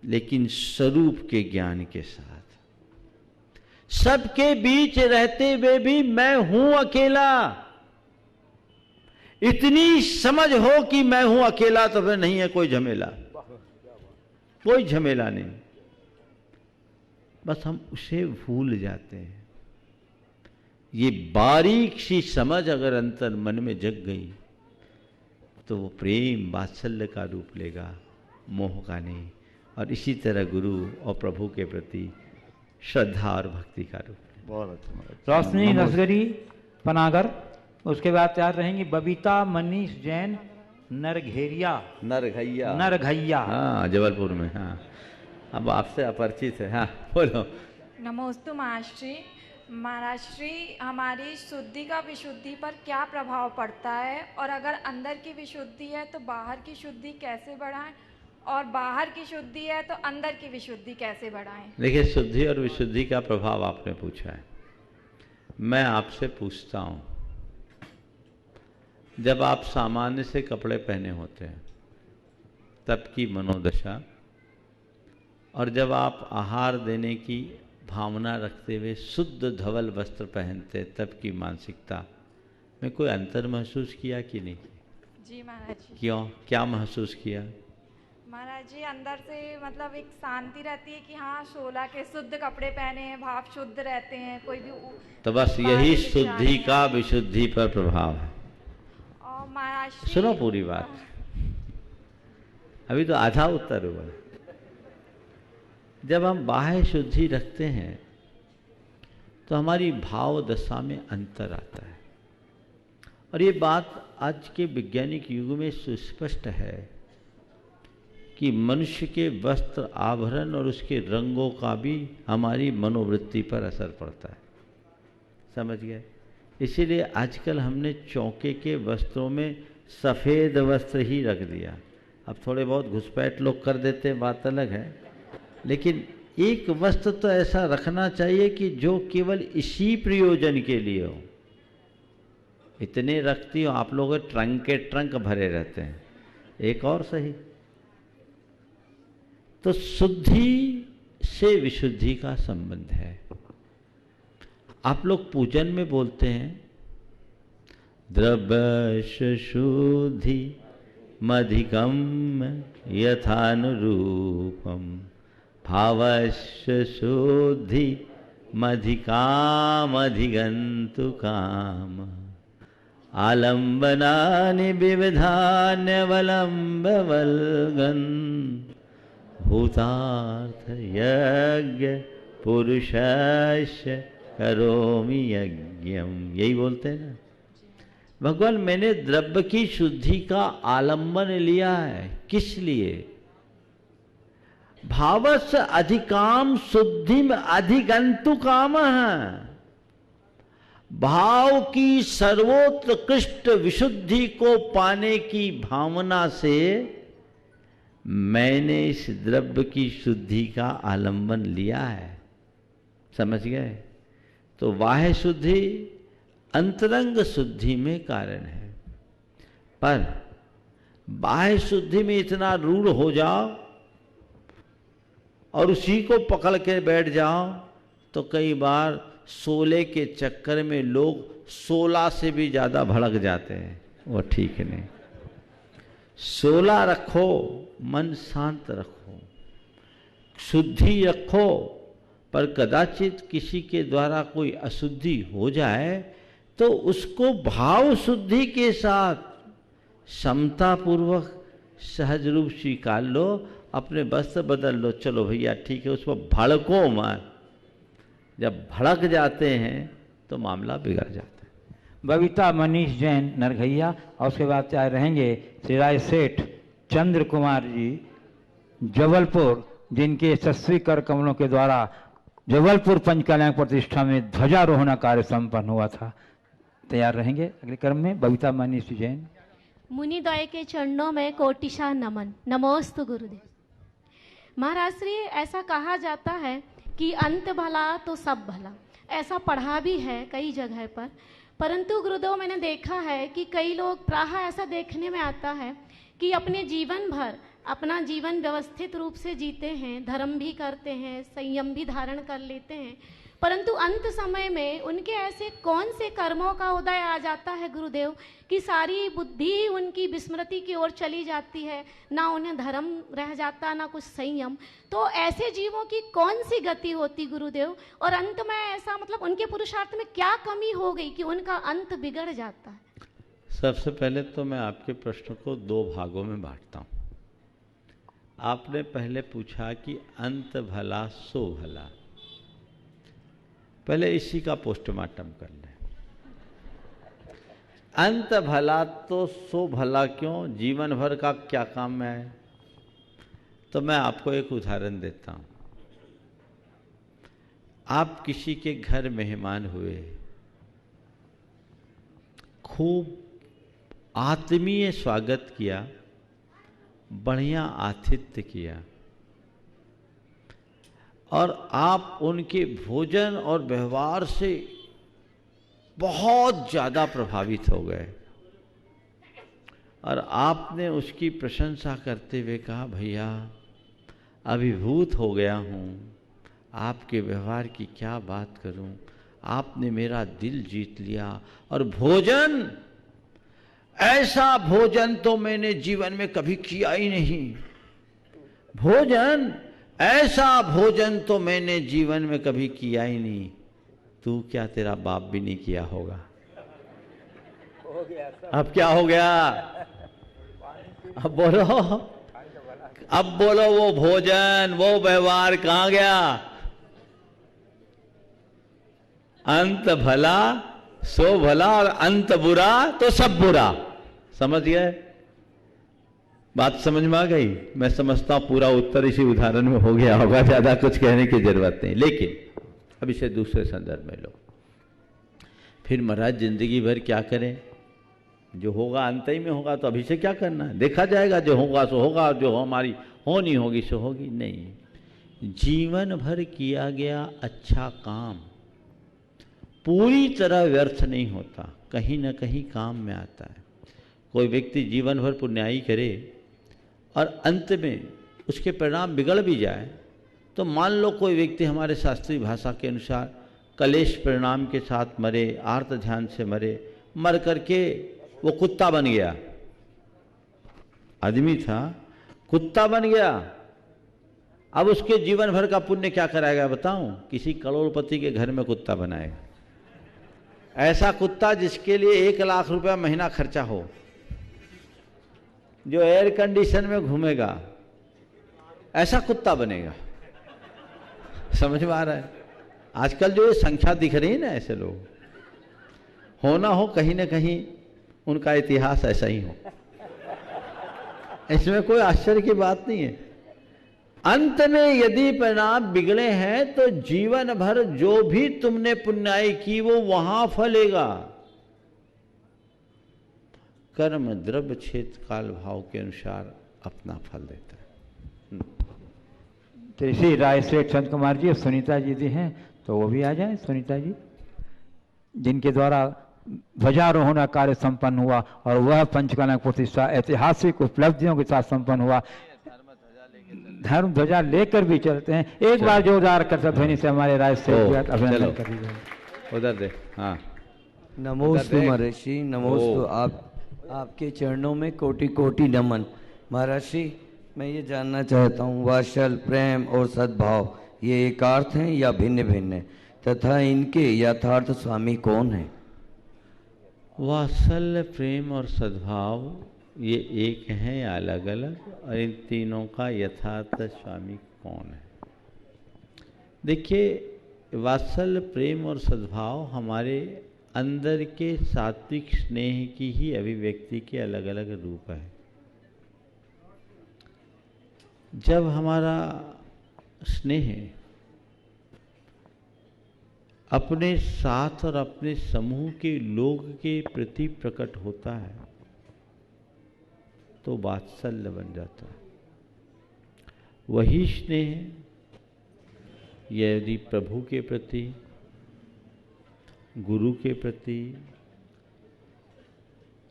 लेकिन स्वरूप के ज्ञान के साथ। सबके बीच रहते हुए भी मैं हूं अकेला, इतनी समझ हो कि मैं हूं अकेला तो फिर नहीं है कोई झमेला, कोई झमेला नहीं। बस हम उसे भूल जाते हैं। ये बारीक सी समझ अगर अंतर मन में जग गई तो वो प्रेम वात्सल्य का रूप लेगा, मोह का नहीं। और इसी तरह गुरु और प्रभु के प्रति श्रद्धा और भक्ति का रूप। बहुत अच्छा। रोशनी नसगरी पनागर, उसके बाद तैयार रहेंगी बबीता मनीष जैन नरघैया। हाँ, जबलपुर में। हाँ, अब आपसे अपरिचित है। हाँ, बोलो। नमोस्तु महाश्री। महाराष्ट्री, हमारी शुद्धि का विशुद्धि पर क्या प्रभाव पड़ता है, और अगर अंदर की विशुद्धि है तो बाहर की शुद्धि कैसे बढ़ाएं, और बाहर की शुद्धि है तो अंदर की विशुद्धि कैसे बढ़ाएं? देखिए, शुद्धि और विशुद्धि का प्रभाव आपने पूछा है। मैं आपसे पूछता हूं, जब आप सामान्य से कपड़े पहने होते हैं तब की मनोदशा, और जब आप आहार देने की भावना रखते हुए शुद्ध धवल वस्त्र पहनते तब की मानसिकता में कोई अंतर महसूस किया कि नहीं? जी महाराज जी। क्यों, क्या महसूस किया? महाराज जी, अंदर से मतलब एक शांति रहती है कि हाँ 16 के शुद्ध कपड़े पहने हैं, भाव शुद्ध रहते हैं, कोई भी। तो बस यही शुद्धि का विशुद्धि पर प्रभाव है। और महाराज, सुनो पूरी बात, अभी तो आधा उत्तर हुआ। जब हम बाह्य शुद्धि रखते हैं तो हमारी भाव दशा में अंतर आता है, और ये बात आज के वैज्ञानिक युग में सुस्पष्ट है कि मनुष्य के वस्त्र आभरण और उसके रंगों का भी हमारी मनोवृत्ति पर असर पड़ता है। समझ गए? इसीलिए आजकल हमने चौके के वस्त्रों में सफ़ेद वस्त्र ही रख दिया। अब थोड़े बहुत घुसपैठ लोग कर देते हैं, बात अलग है, लेकिन एक वस्त्र तो ऐसा रखना चाहिए कि जो केवल इसी प्रयोजन के लिए हो। इतने रखती हो आप लोग, ट्रंक के ट्रंक भरे रहते हैं, एक और सही। तो शुद्धि से विशुद्धि का संबंध है। आप लोग पूजन में बोलते हैं द्रव्य शुद्धि मधिकम यथानुरूपम भावस्य शुद्धि मधिकाम अधिगंतु काम आलंबनानि विविधान्यवलंबवल्गन भूतार्थ यज्ञ पुरुषस्य करोमि यज्ञम। यही बोलते हैं ना भगवान, मैंने द्रव्य की शुद्धि का आलंबन लिया है। किस लिए? भावस्य अधिकाम शुद्धि में अधिगंतु काम है। भाव की सर्वोत्कृष्ट विशुद्धि को पाने की भावना से मैंने इस द्रव्य की शुद्धि का आलंबन लिया है। समझ गए? तो बाह्य शुद्धि अंतरंग शुद्धि में कारण है, पर बाह्य शुद्धि में इतना रूढ़ हो जाओ और उसी को पकड़ के बैठ जाओ तो कई बार 16 के चक्कर में लोग 16 से भी ज़्यादा भड़क जाते हैं। वो ठीक नहीं। 16 रखो, मन शांत रखो, शुद्धि रखो, पर कदाचित किसी के द्वारा कोई अशुद्धि हो जाए तो उसको भाव शुद्धि के साथ समतापूर्वक सहज रूप स्वीकार लो, अपने वस्त्र बदल लो, चलो भैया ठीक है, उस पर भड़को मत। जब भड़क जाते हैं तो मामला बिगड़ जाता है। बबीता मनीष जैन नरघैया, और उसके बाद चाहे रहेंगे श्री राय सेठ चंद्र कुमार जी जबलपुर, जिनके यशस्वी कर कमलों के द्वारा जबलपुर पंचकल्याण प्रतिष्ठा में ध्वजारोहण कार्य संपन्न हुआ था। तैयार रहेंगे अगले क्रम में बबीता मनीष जैन। मुनिद्वय के चरणों में कोटिशा नमन। नमोस्तु गुरुदेव। महाराज श्री, ऐसा कहा जाता है कि अंत भला तो सब भला, ऐसा पढ़ा भी है कई जगह पर, परंतु गुरुदेव मैंने देखा है कि कई लोग प्रायः ऐसा देखने में आता है कि अपने जीवन भर अपना जीवन व्यवस्थित रूप से जीते हैं, धर्म भी करते हैं, संयम भी धारण कर लेते हैं, परंतु अंत समय में उनके ऐसे कौन से कर्मों का उदय आ जाता है गुरुदेव कि सारी बुद्धि उनकी विस्मृति की ओर चली जाती है, ना उन्हें धर्म रह जाता ना कुछ संयम। तो ऐसे जीवों की कौन सी गति होती गुरुदेव, और अंत में ऐसा मतलब उनके पुरुषार्थ में क्या कमी हो गई कि उनका अंत बिगड़ जाता है? सबसे पहले तो मैं आपके प्रश्न को दो भागों में बांटता हूँ। आपने पहले पूछा कि अंत भला सो भला, पहले इसी का पोस्टमार्टम कर लें। अंत भला तो सो भला क्यों, जीवन भर का क्या काम है? तो मैं आपको एक उदाहरण देता हूँ। आप किसी के घर मेहमान हुए, खूब आत्मीय स्वागत किया, बढ़िया आतिथ्य किया, और आप उनके भोजन और व्यवहार से बहुत ज़्यादा प्रभावित हो गए और आपने उसकी प्रशंसा करते हुए कहा, भैया अभिभूत हो गया हूँ, आपके व्यवहार की क्या बात करूँ, आपने मेरा दिल जीत लिया, और भोजन, ऐसा भोजन तो मैंने जीवन में कभी किया ही नहीं, भोजन, ऐसा भोजन तो मैंने जीवन में कभी किया ही नहीं। तू क्या, तेरा बाप भी नहीं किया होगा। अब क्या हो गया? अब बोलो, अब बोलो, वो भोजन, वो व्यवहार कहाँ गया? अंत भला सो भला और अंत बुरा तो सब बुरा। समझ गए? बात समझ में आ गई? मैं समझता हूं पूरा उत्तर इसी उदाहरण में हो गया होगा, ज्यादा कुछ कहने की जरूरत नहीं। लेकिन अब इसे दूसरे संदर्भ में लो। फिर महाराज जिंदगी भर क्या करें? जो होगा अंत ही में होगा, तो अभी से क्या करना है? देखा जाएगा, जो होगा सो होगा, जो हमारी होनी होगी सो होगी। नहीं, जीवन भर किया गया अच्छा काम पूरी तरह व्यर्थ नहीं होता, कहीं ना कहीं काम में आता है। कोई व्यक्ति जीवन भर पुण्याई करे और अंत में उसके परिणाम बिगड़ भी जाए, तो मान लो कोई व्यक्ति हमारे शास्त्रीय भाषा के अनुसार कलेश परिणाम के साथ मरे, आर्त ध्यान से मरे, मर करके वो कुत्ता बन गया। आदमी था, कुत्ता बन गया। अब उसके जीवन भर का पुण्य क्या कराएगा बताऊं? किसी करोड़पति के घर में कुत्ता बनाएगा। ऐसा कुत्ता जिसके लिए 1 लाख रुपया महीना खर्चा हो, जो एयर कंडीशन में घूमेगा, ऐसा कुत्ता बनेगा। समझ में आ रहा है? आजकल जो ये संख्या दिख रही है ना, ऐसे लोग होना हो, कहीं ना कहीं उनका इतिहास ऐसा ही हो। इसमें कोई आश्चर्य की बात नहीं है। अंत में यदि परिणाम बिगड़े हैं तो जीवन भर जो भी तुमने पुण्याई की वो वहां फलेगा। कर्म द्रव्य क्षेत्र काल भाव के अनुसार अपना फल देता है। तो इसी राय से चंद कुमार जी और सुनीता जी भी हैं, तो वो भी आ जाए। सुनीता जी, जिनके द्वारा ध्वजारोहण का कार्य संपन्न हुआ और वह पंचकला प्रतिष्ठा ऐतिहासिक उपलब्धियों के साथ संपन्न हुआ। धर्म ध्वजा लेकर भी चलते हैं। एक बार जोरदार कर ध्वनि से हमारे राय से अभिनंदन कर दीजिए। उधर दे। हाँ, नमोस्तु महर्षि, नमोस्तु। आपके चरणों में कोटि कोटि नमन। महर्षि, मैं ये जानना चाहता हूँ, वात्सल, प्रेम और सद्भाव ये एकार्थ हैं या भिन्न भिन्न हैं, तथा इनके यथार्थ स्वामी कौन हैं? वात्सल्य, प्रेम और सद्भाव ये एक हैं या अलग अलग, और इन तीनों का यथार्थ स्वामी कौन है? देखिए, वात्सल्य, प्रेम और सद्भाव हमारे अंदर के सात्विक स्नेह की ही अभिव्यक्ति के अलग अलग रूप है। जब हमारा स्नेह अपने साथ और अपने समूह के लोग के प्रति प्रकट होता है तो वात्सल्य बन जाता है। वही स्नेह यदि प्रभु के प्रति, गुरु के प्रति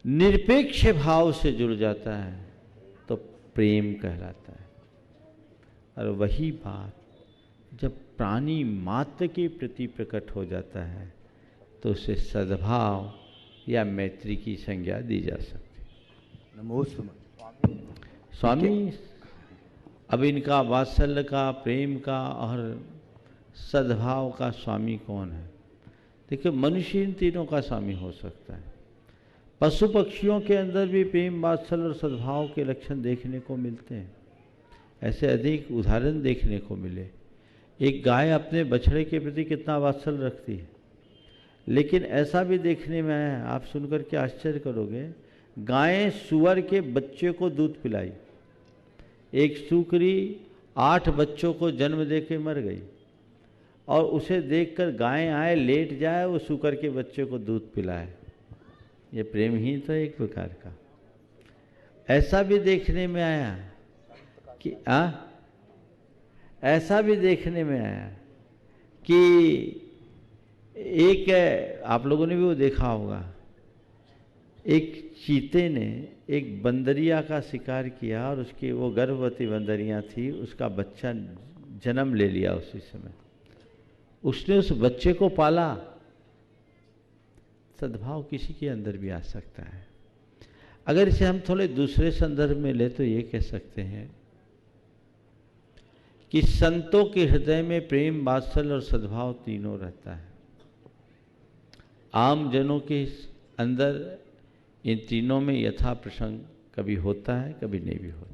निरपेक्ष भाव से जुड़ जाता है तो प्रेम कहलाता है। और वही बात जब प्राणी मात्र के प्रति प्रकट हो जाता है तो उसे सद्भाव या मैत्री की संज्ञा दी जा सकती है। नमोस्तुते स्वामी, अब इनका वात्सल्य का, प्रेम का और सद्भाव का स्वामी कौन है? देखिए, मनुष्य इन तीनों का स्वामी हो सकता है। पशु पक्षियों के अंदर भी प्रेम, वात्सल्य और सद्भाव के लक्षण देखने को मिलते हैं। ऐसे अधिक उदाहरण देखने को मिले। एक गाय अपने बछड़े के प्रति कितना वात्सल्य रखती है, लेकिन ऐसा भी देखने में आया, आप सुनकर के आश्चर्य करोगे, गायें सुअर के बच्चे को दूध पिलाई। एक सुकरी 8 बच्चों को जन्म दे के मर गई और उसे देखकर गायें आए, लेट जाए, वो सुकर के बच्चे को दूध पिलाए। ये प्रेम ही तो एक प्रकार का। ऐसा भी देखने में आया कि ऐसा भी देखने में आया कि एक, आप लोगों ने भी वो देखा होगा, एक चीते ने एक बंदरिया का शिकार किया और उसकी, वो गर्भवती बंदरिया थी, उसका बच्चा जन्म ले लिया उसी समय। उसने उस बच्चे को पाला। सद्भाव किसी के अंदर भी आ सकता है। अगर इसे हम थोड़े दूसरे संदर्भ में ले तो ये कह सकते हैं कि संतों के हृदय में प्रेम, वात्सल्य और सद्भाव तीनों रहता है। आम जनों के अंदर इन तीनों में यथा प्रसंग कभी होता है, कभी नहीं भी होता।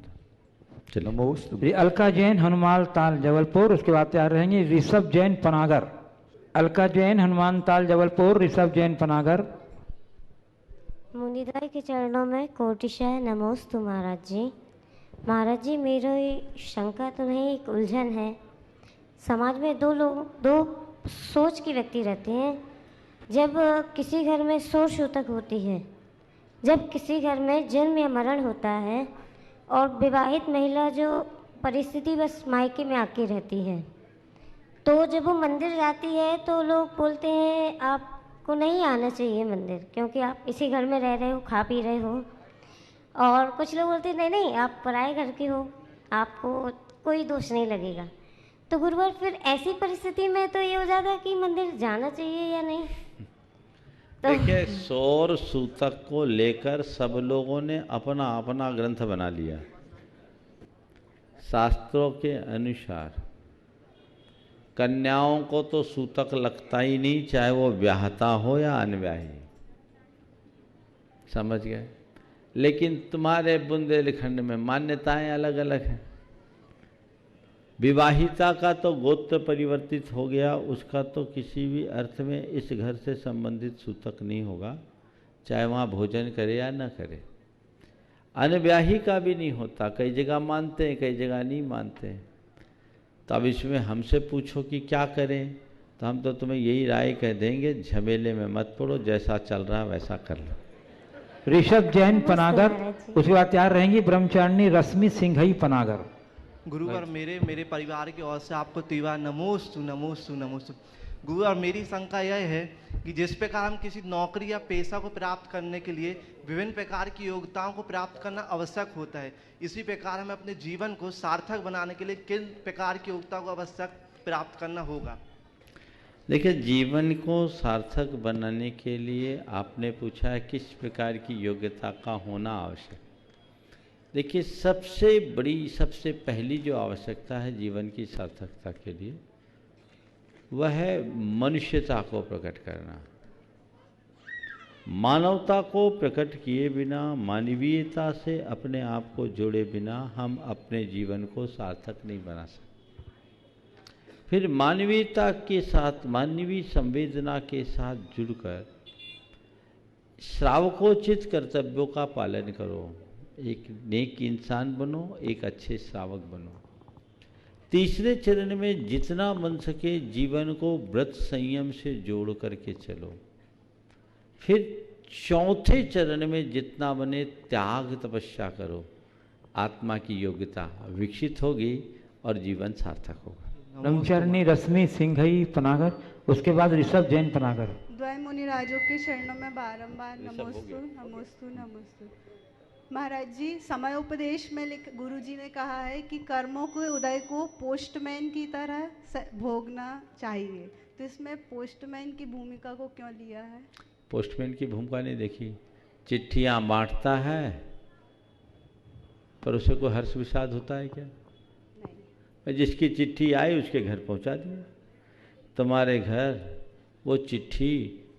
चलिए, अलका जैन, हनुमान ताल, जबलपुर। उसके बाद तैयार रहेंगे ऋषभ जैन, पनागर। अलका जैन, हनुमान ताल, जबलपुर। ऋषभ जैन, पनागर। मुनिदाई के चरणों में कोटिशः नमोस्तु महाराज जी। महाराज जी, मेरी शंका तो नहीं, एक उलझन है। समाज में दो सोच के व्यक्ति रहते हैं। जब किसी घर में शोर शूतक होती है, जब किसी घर में जन्म या मरण होता है और विवाहित महिला जो परिस्थिति बस मायके में आके रहती है, तो जब वो मंदिर जाती है तो लोग बोलते हैं आपको नहीं आना चाहिए मंदिर, क्योंकि आप इसी घर में रह रहे हो, खा पी रहे हो। और कुछ लोग बोलते हैं नहीं नहीं, आप पराए घर के हो, आपको कोई दोष नहीं लगेगा। तो गुरुवर, फिर ऐसी परिस्थिति में तो ये हो जाता है कि मंदिर जाना चाहिए या नहीं? तो देखिए, शोर सूतक को लेकर सब लोगों ने अपना अपना ग्रंथ बना लिया। शास्त्रों के अनुसार कन्याओं को तो सूतक लगता ही नहीं, चाहे वो ब्याहता हो या अनब्याही। समझ गए? लेकिन तुम्हारे बुंदेलखंड में मान्यताएं अलग अलग हैं। विवाहिता का तो गोत्र परिवर्तित हो गया, उसका तो किसी भी अर्थ में इस घर से संबंधित सूतक नहीं होगा, चाहे वहाँ भोजन करे या न करे। अनब्याही का भी नहीं होता, कई जगह मानते हैं, कई जगह नहीं मानते हैं। तो अब इसमें हमसे पूछो कि क्या करें, तो हम तो तुम्हें यही राय कह देंगे, झमेले में मत पड़ो, जैसा चल रहा है वैसा कर लो। ऋषभ जैन, पनागर। उसके बाद तैयार रहेंगी ब्रह्मचारिणी रश्मि सिंघई, पनागर। गुरुवर, मेरे परिवार की ओर से आपको तीव्र नमोस्तु नमोस्तु नमोस्तु। गुरुवर, मेरी शंका यह है कि जिस प्रकार हम किसी नौकरी या पेशा को प्राप्त करने के लिए विभिन्न प्रकार की योग्यताओं को प्राप्त करना आवश्यक होता है, इसी प्रकार हमें अपने जीवन को सार्थक बनाने के लिए किन प्रकार की योग्यता को आवश्यक प्राप्त करना होगा? देखिए, जीवन को सार्थक बनाने के लिए आपने पूछा है किस प्रकार की योग्यता का होना आवश्यक। देखिए, सबसे बड़ी, सबसे पहली जो आवश्यकता है जीवन की सार्थकता के लिए, वह है मनुष्यता को प्रकट करना। मानवता को प्रकट किए बिना, मानवीयता से अपने आप को जोड़े बिना हम अपने जीवन को सार्थक नहीं बना सकते। फिर मानवीयता के साथ, मानवीय संवेदना के साथ जुड़कर श्रावकोचित कर्तव्यों का पालन करो। एक नेक इंसान बनो, एक अच्छे श्रावक बनो। तीसरे चरण में जितना बन सके जीवन को व्रत संयम से जोड़ करके चलो। फिर चौथे चरण में जितना बने त्याग तपस्या करो। आत्मा की योग्यता विकसित होगी और जीवन सार्थक होगा। ब्रह्मचारिणी रश्मि सिंघई, पनागर। उसके बाद ऋषभ जैन, पनागर। द्वय मुनि राजों के चरणों में बारंबार नमोस्तु नमोस्तु नमोस्तु। महाराज जी, समयोपदेश में गुरु जी ने कहा है कि कर्मों के उदय को पोस्टमैन की तरह भोगना चाहिए, तो इसमें पोस्टमैन की भूमिका को क्यों लिया है? पोस्टमैन की भूमिका नहीं देखी, चिट्ठियाँ बांटता है पर उसे कोई हर्ष विषाद होता है क्या? नहीं। जिसकी चिट्ठी आई उसके घर पहुंचा दिया। तुम्हारे घर वो चिट्ठी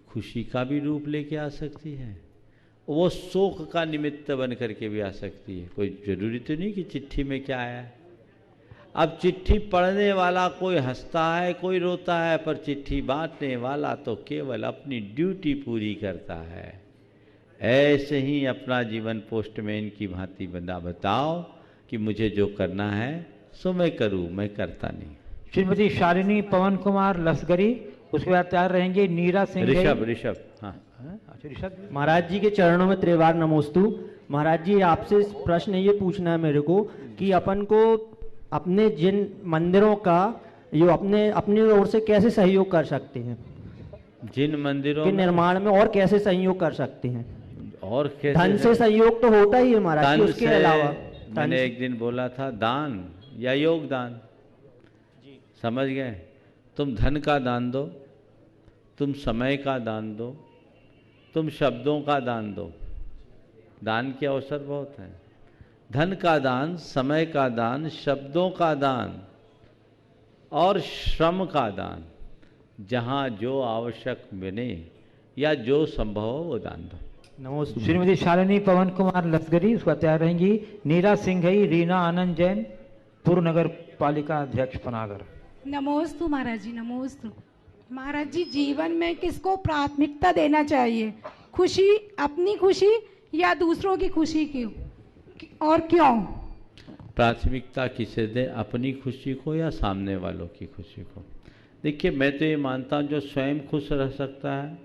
खुशी का भी रूप लेके आ सकती है, वो शोक का निमित्त बन करके भी आ सकती है। कोई जरूरी तो नहीं कि चिट्ठी में क्या आया है। अब चिट्ठी पढ़ने वाला कोई हंसता है, कोई रोता है, पर चिट्ठी बांटने वाला तो केवल अपनी ड्यूटी पूरी करता है। ऐसे ही अपना जीवन पोस्टमैन की भांति बंदा बताओ कि मुझे जो करना है सो मैं करूं, मैं करता नहीं। श्रीमती शालिनी पवन कुमार लसगरी, उसके बाद तैयार रहेंगे नीरा सिंह। ऋषभ हाँ। महाराज जी के चरणों में त्रिवार नमोस्तु। महाराज जी, आपसे प्रश्न ये पूछना है मेरे को कि अपन को अपने जिन मंदिरों का ये अपनी ओर से कैसे सहयोग कर सकते हैं, जिन मंदिरों के निर्माण में और कैसे सहयोग कर सकते हैं? और कैसे? धन से सहयोग तो होता ही है महाराज जी, उसके अलावा मैंने एक दिन बोला था दान या योगदान, समझ गए? तुम धन का दान दो, तुम समय का दान दो, तुम शब्दों का दान दो। दान के अवसर बहुत हैं। धन का दान, समय का दान, शब्दों का दान और श्रम का दान, जहाँ जो आवश्यक बने या जो संभव हो वो दान दो। नमस्ते। श्रीमती शालिनी पवन कुमार लसगरी, उसका तैयार रहेंगी नीरा सिंघई, रीना आनंद जैन, पूर्व नगर पालिका अध्यक्ष पनागर। नमोस्तु महाराज जी, नमोस्तु। महाराज जी, जीवन में किसको प्राथमिकता देना चाहिए? खुशी, अपनी खुशी या दूसरों की खुशी की, और क्यों? प्राथमिकता किसे दे, अपनी खुशी को या सामने वालों की खुशी को? देखिए, मैं तो ये मानता हूँ जो स्वयं खुश रह सकता है,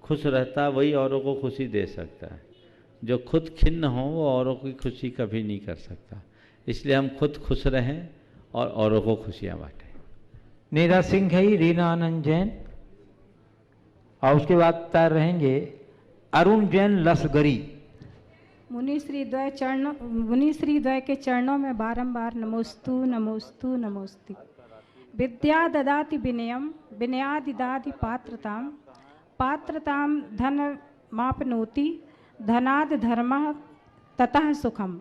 खुश रहता है, वही औरों को खुशी दे सकता है। जो खुद खिन्न हो वो औरों की खुशी कभी नहीं कर सकता। इसलिए हम खुद खुश रहें और औरों को खुशियाँ बांटें। नीरा सिंह है, रीना आनंद जैन, और उसके बाद तैयार रहेंगे अरुण जैन लसगरी। मुनि श्री द्वय के चरणों में बारंबार नमोस्तु नमोस्तु नमोस्तु। विद्या ददाति विनयम, विनयादि दाति पात्रताम, पात्रताम धन मापनोति, धनाद धर्मः ततः सुखम।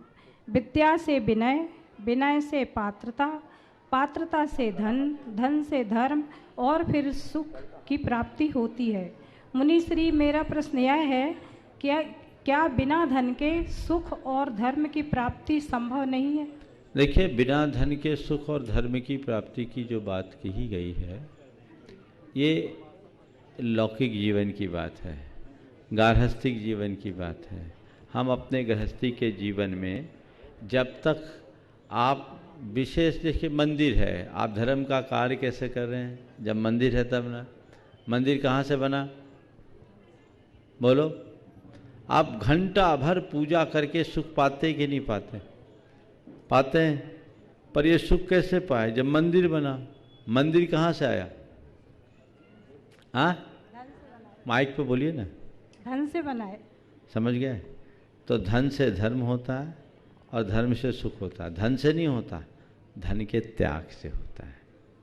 विद्या से विनय, विनय से पात्रता, पात्रता से धन, धन से धर्म और फिर सुख की प्राप्ति होती है। मुनि श्री, मेरा प्रश्न यह है कि क्या बिना धन के सुख और धर्म की प्राप्ति संभव नहीं है? देखिए, बिना धन के सुख और धर्म की प्राप्ति की जो बात कही गई है, ये लौकिक जीवन की बात है, गार्हस्थ्यिक जीवन की बात है। हम अपने गृहस्थी के जीवन में जब तक आप विशेष, देखिए मंदिर है, आप धर्म का कार्य कैसे कर रहे हैं? जब मंदिर है तब ना। मंदिर कहाँ से बना? बोलो। आप घंटा भर पूजा करके सुख पाते कि नहीं पाते? पाते हैं। पर ये सुख कैसे पाए? जब मंदिर बना। मंदिर कहाँ से आया? हाँ, माइक पे बोलिए ना। धन से बनाए। समझ गए? तो धन से धर्म होता है और धर्म से सुख होता है। धन से नहीं होता, धन के त्याग से होता है।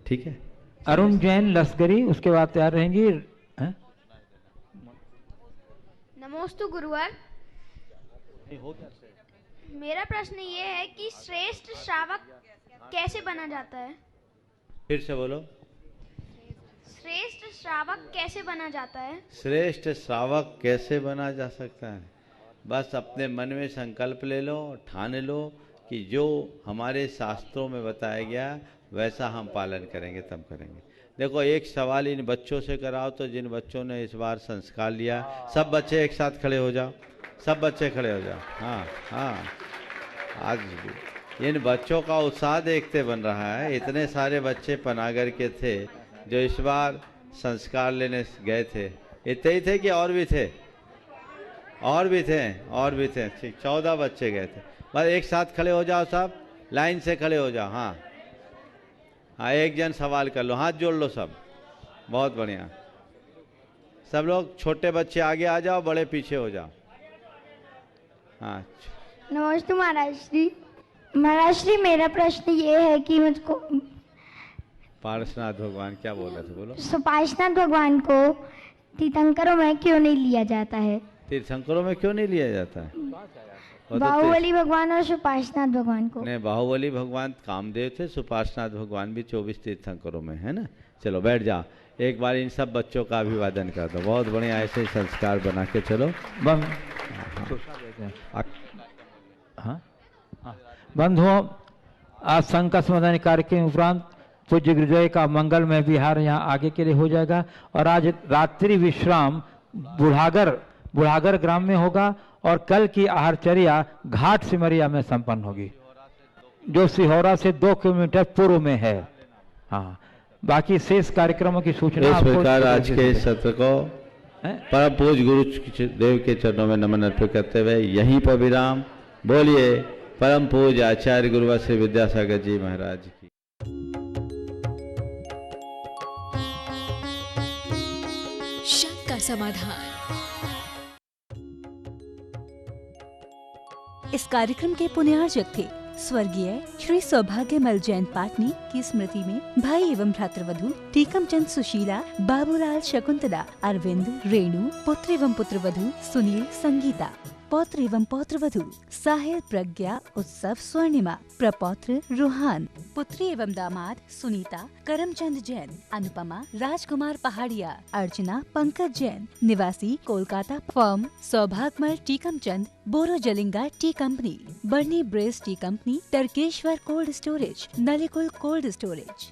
ठीक है? अरुण जैन लसगरी, उसके बाद तैयार रहेंगी। नमोस्तु गुरुवर। मेरा प्रश्न ये है कि श्रेष्ठ श्रावक कैसे बना जाता है? फिर से बोलो। श्रेष्ठ श्रावक कैसे बना जाता है? श्रेष्ठ श्रावक कैसे बना जा सकता है? बस अपने मन में संकल्प ले लो, ठान लो कि जो हमारे शास्त्रों में बताया गया वैसा हम पालन करेंगे, तब करेंगे। देखो, एक सवाल इन बच्चों से कराओ तो जिन बच्चों ने इस बार संस्कार लिया, सब बच्चे एक साथ खड़े हो जाओ, सब बच्चे खड़े हो जाओ। हाँ हाँ, आज इन बच्चों का उत्साह देखते बन रहा है। इतने सारे बच्चे पनागर के थे जो इस बार संस्कार लेने गए थे। इतने ही थे कि और भी थे? और भी थे, और भी थे। ठीक, 14 बच्चे गए थे। बस एक साथ खड़े हो जाओ, सब लाइन से खड़े हो जाओ। हाँ हाँ, एक जन सवाल कर लो, हाथ जोड़ लो सब। बहुत बढ़िया। सब लोग, छोटे बच्चे आगे आ जाओ, बड़े पीछे हो जाओ। हाँ नमस्ते महाराज श्री। महाराज श्री मेरा प्रश्न ये है कि मुझको पार्श्वनाथ भगवान क्या बोल रहे थे, बोलो। सुपार्श्वनाथ भगवान को तीर्थंकरों में क्यों नहीं लिया जाता है? तीर्थंकरों में क्यों नहीं लिया जाता है? बाहुबली भगवान और सुपार्श्वनाथ भगवान को। नहीं, बाहुबली भगवान कामदेव थे, सुपार्श्वनाथ भगवान भी 24 तीर्थंकरों में है ना। चलो बैठ जा, एक बार इन सब बच्चों का अभिवादन कर दो। बहुत बढ़िया, ऐसे संस्कार बना के चलो। बंधुओं, आज संकट समाधान कार्य के उपरांत पूज्य गुरुदेव का मंगलमय विहार यहाँ आगे के लिए हो जाएगा और आज रात्रि विश्राम बुढ़ागर ग्राम में होगा और कल की आहारचर्या घाट सिमरिया में संपन्न होगी, जो सिहोरा से 2 किलोमीटर पूर्व में है। हाँ, बाकी शेष कार्यक्रमों की सूचना इस प्रकार आज के सत्र को परम पूज्य गुरु देव के चरणों में नमन अर्पित करते हुए यहीं पर विराम। बोलिए परम पूज्य आचार्य गुरुवर श्री विद्यासागर जी महाराज की। शक का समाधान। इस कार्यक्रम के पुण्यार्जक थे स्वर्गीय श्री सौभाग्यमल जैन पाटनी की स्मृति में भाई एवं भ्रातृवधु टीकमचंद सुशीला, बाबूलाल शकुंतला, अरविंद, रेणु, पुत्र एवं पुत्रवधु सुनील, संगीता, पौत्र एवं पौत्रवधु साहिल, प्रज्ञा, उत्सव, स्वर्णिमा, प्रपौत्र रूहान, पुत्री एवं दामाद सुनीता, करमचंद जैन, अनुपमा, राजकुमार पहाड़िया, अर्चना, पंकज जैन, निवासी Kolkata, firm Saubhagyamal Tikamchand, Boro Jalinga tea company, Burnie Braes tea company, Tarkeshwar cold storage, Nalikul cold storage.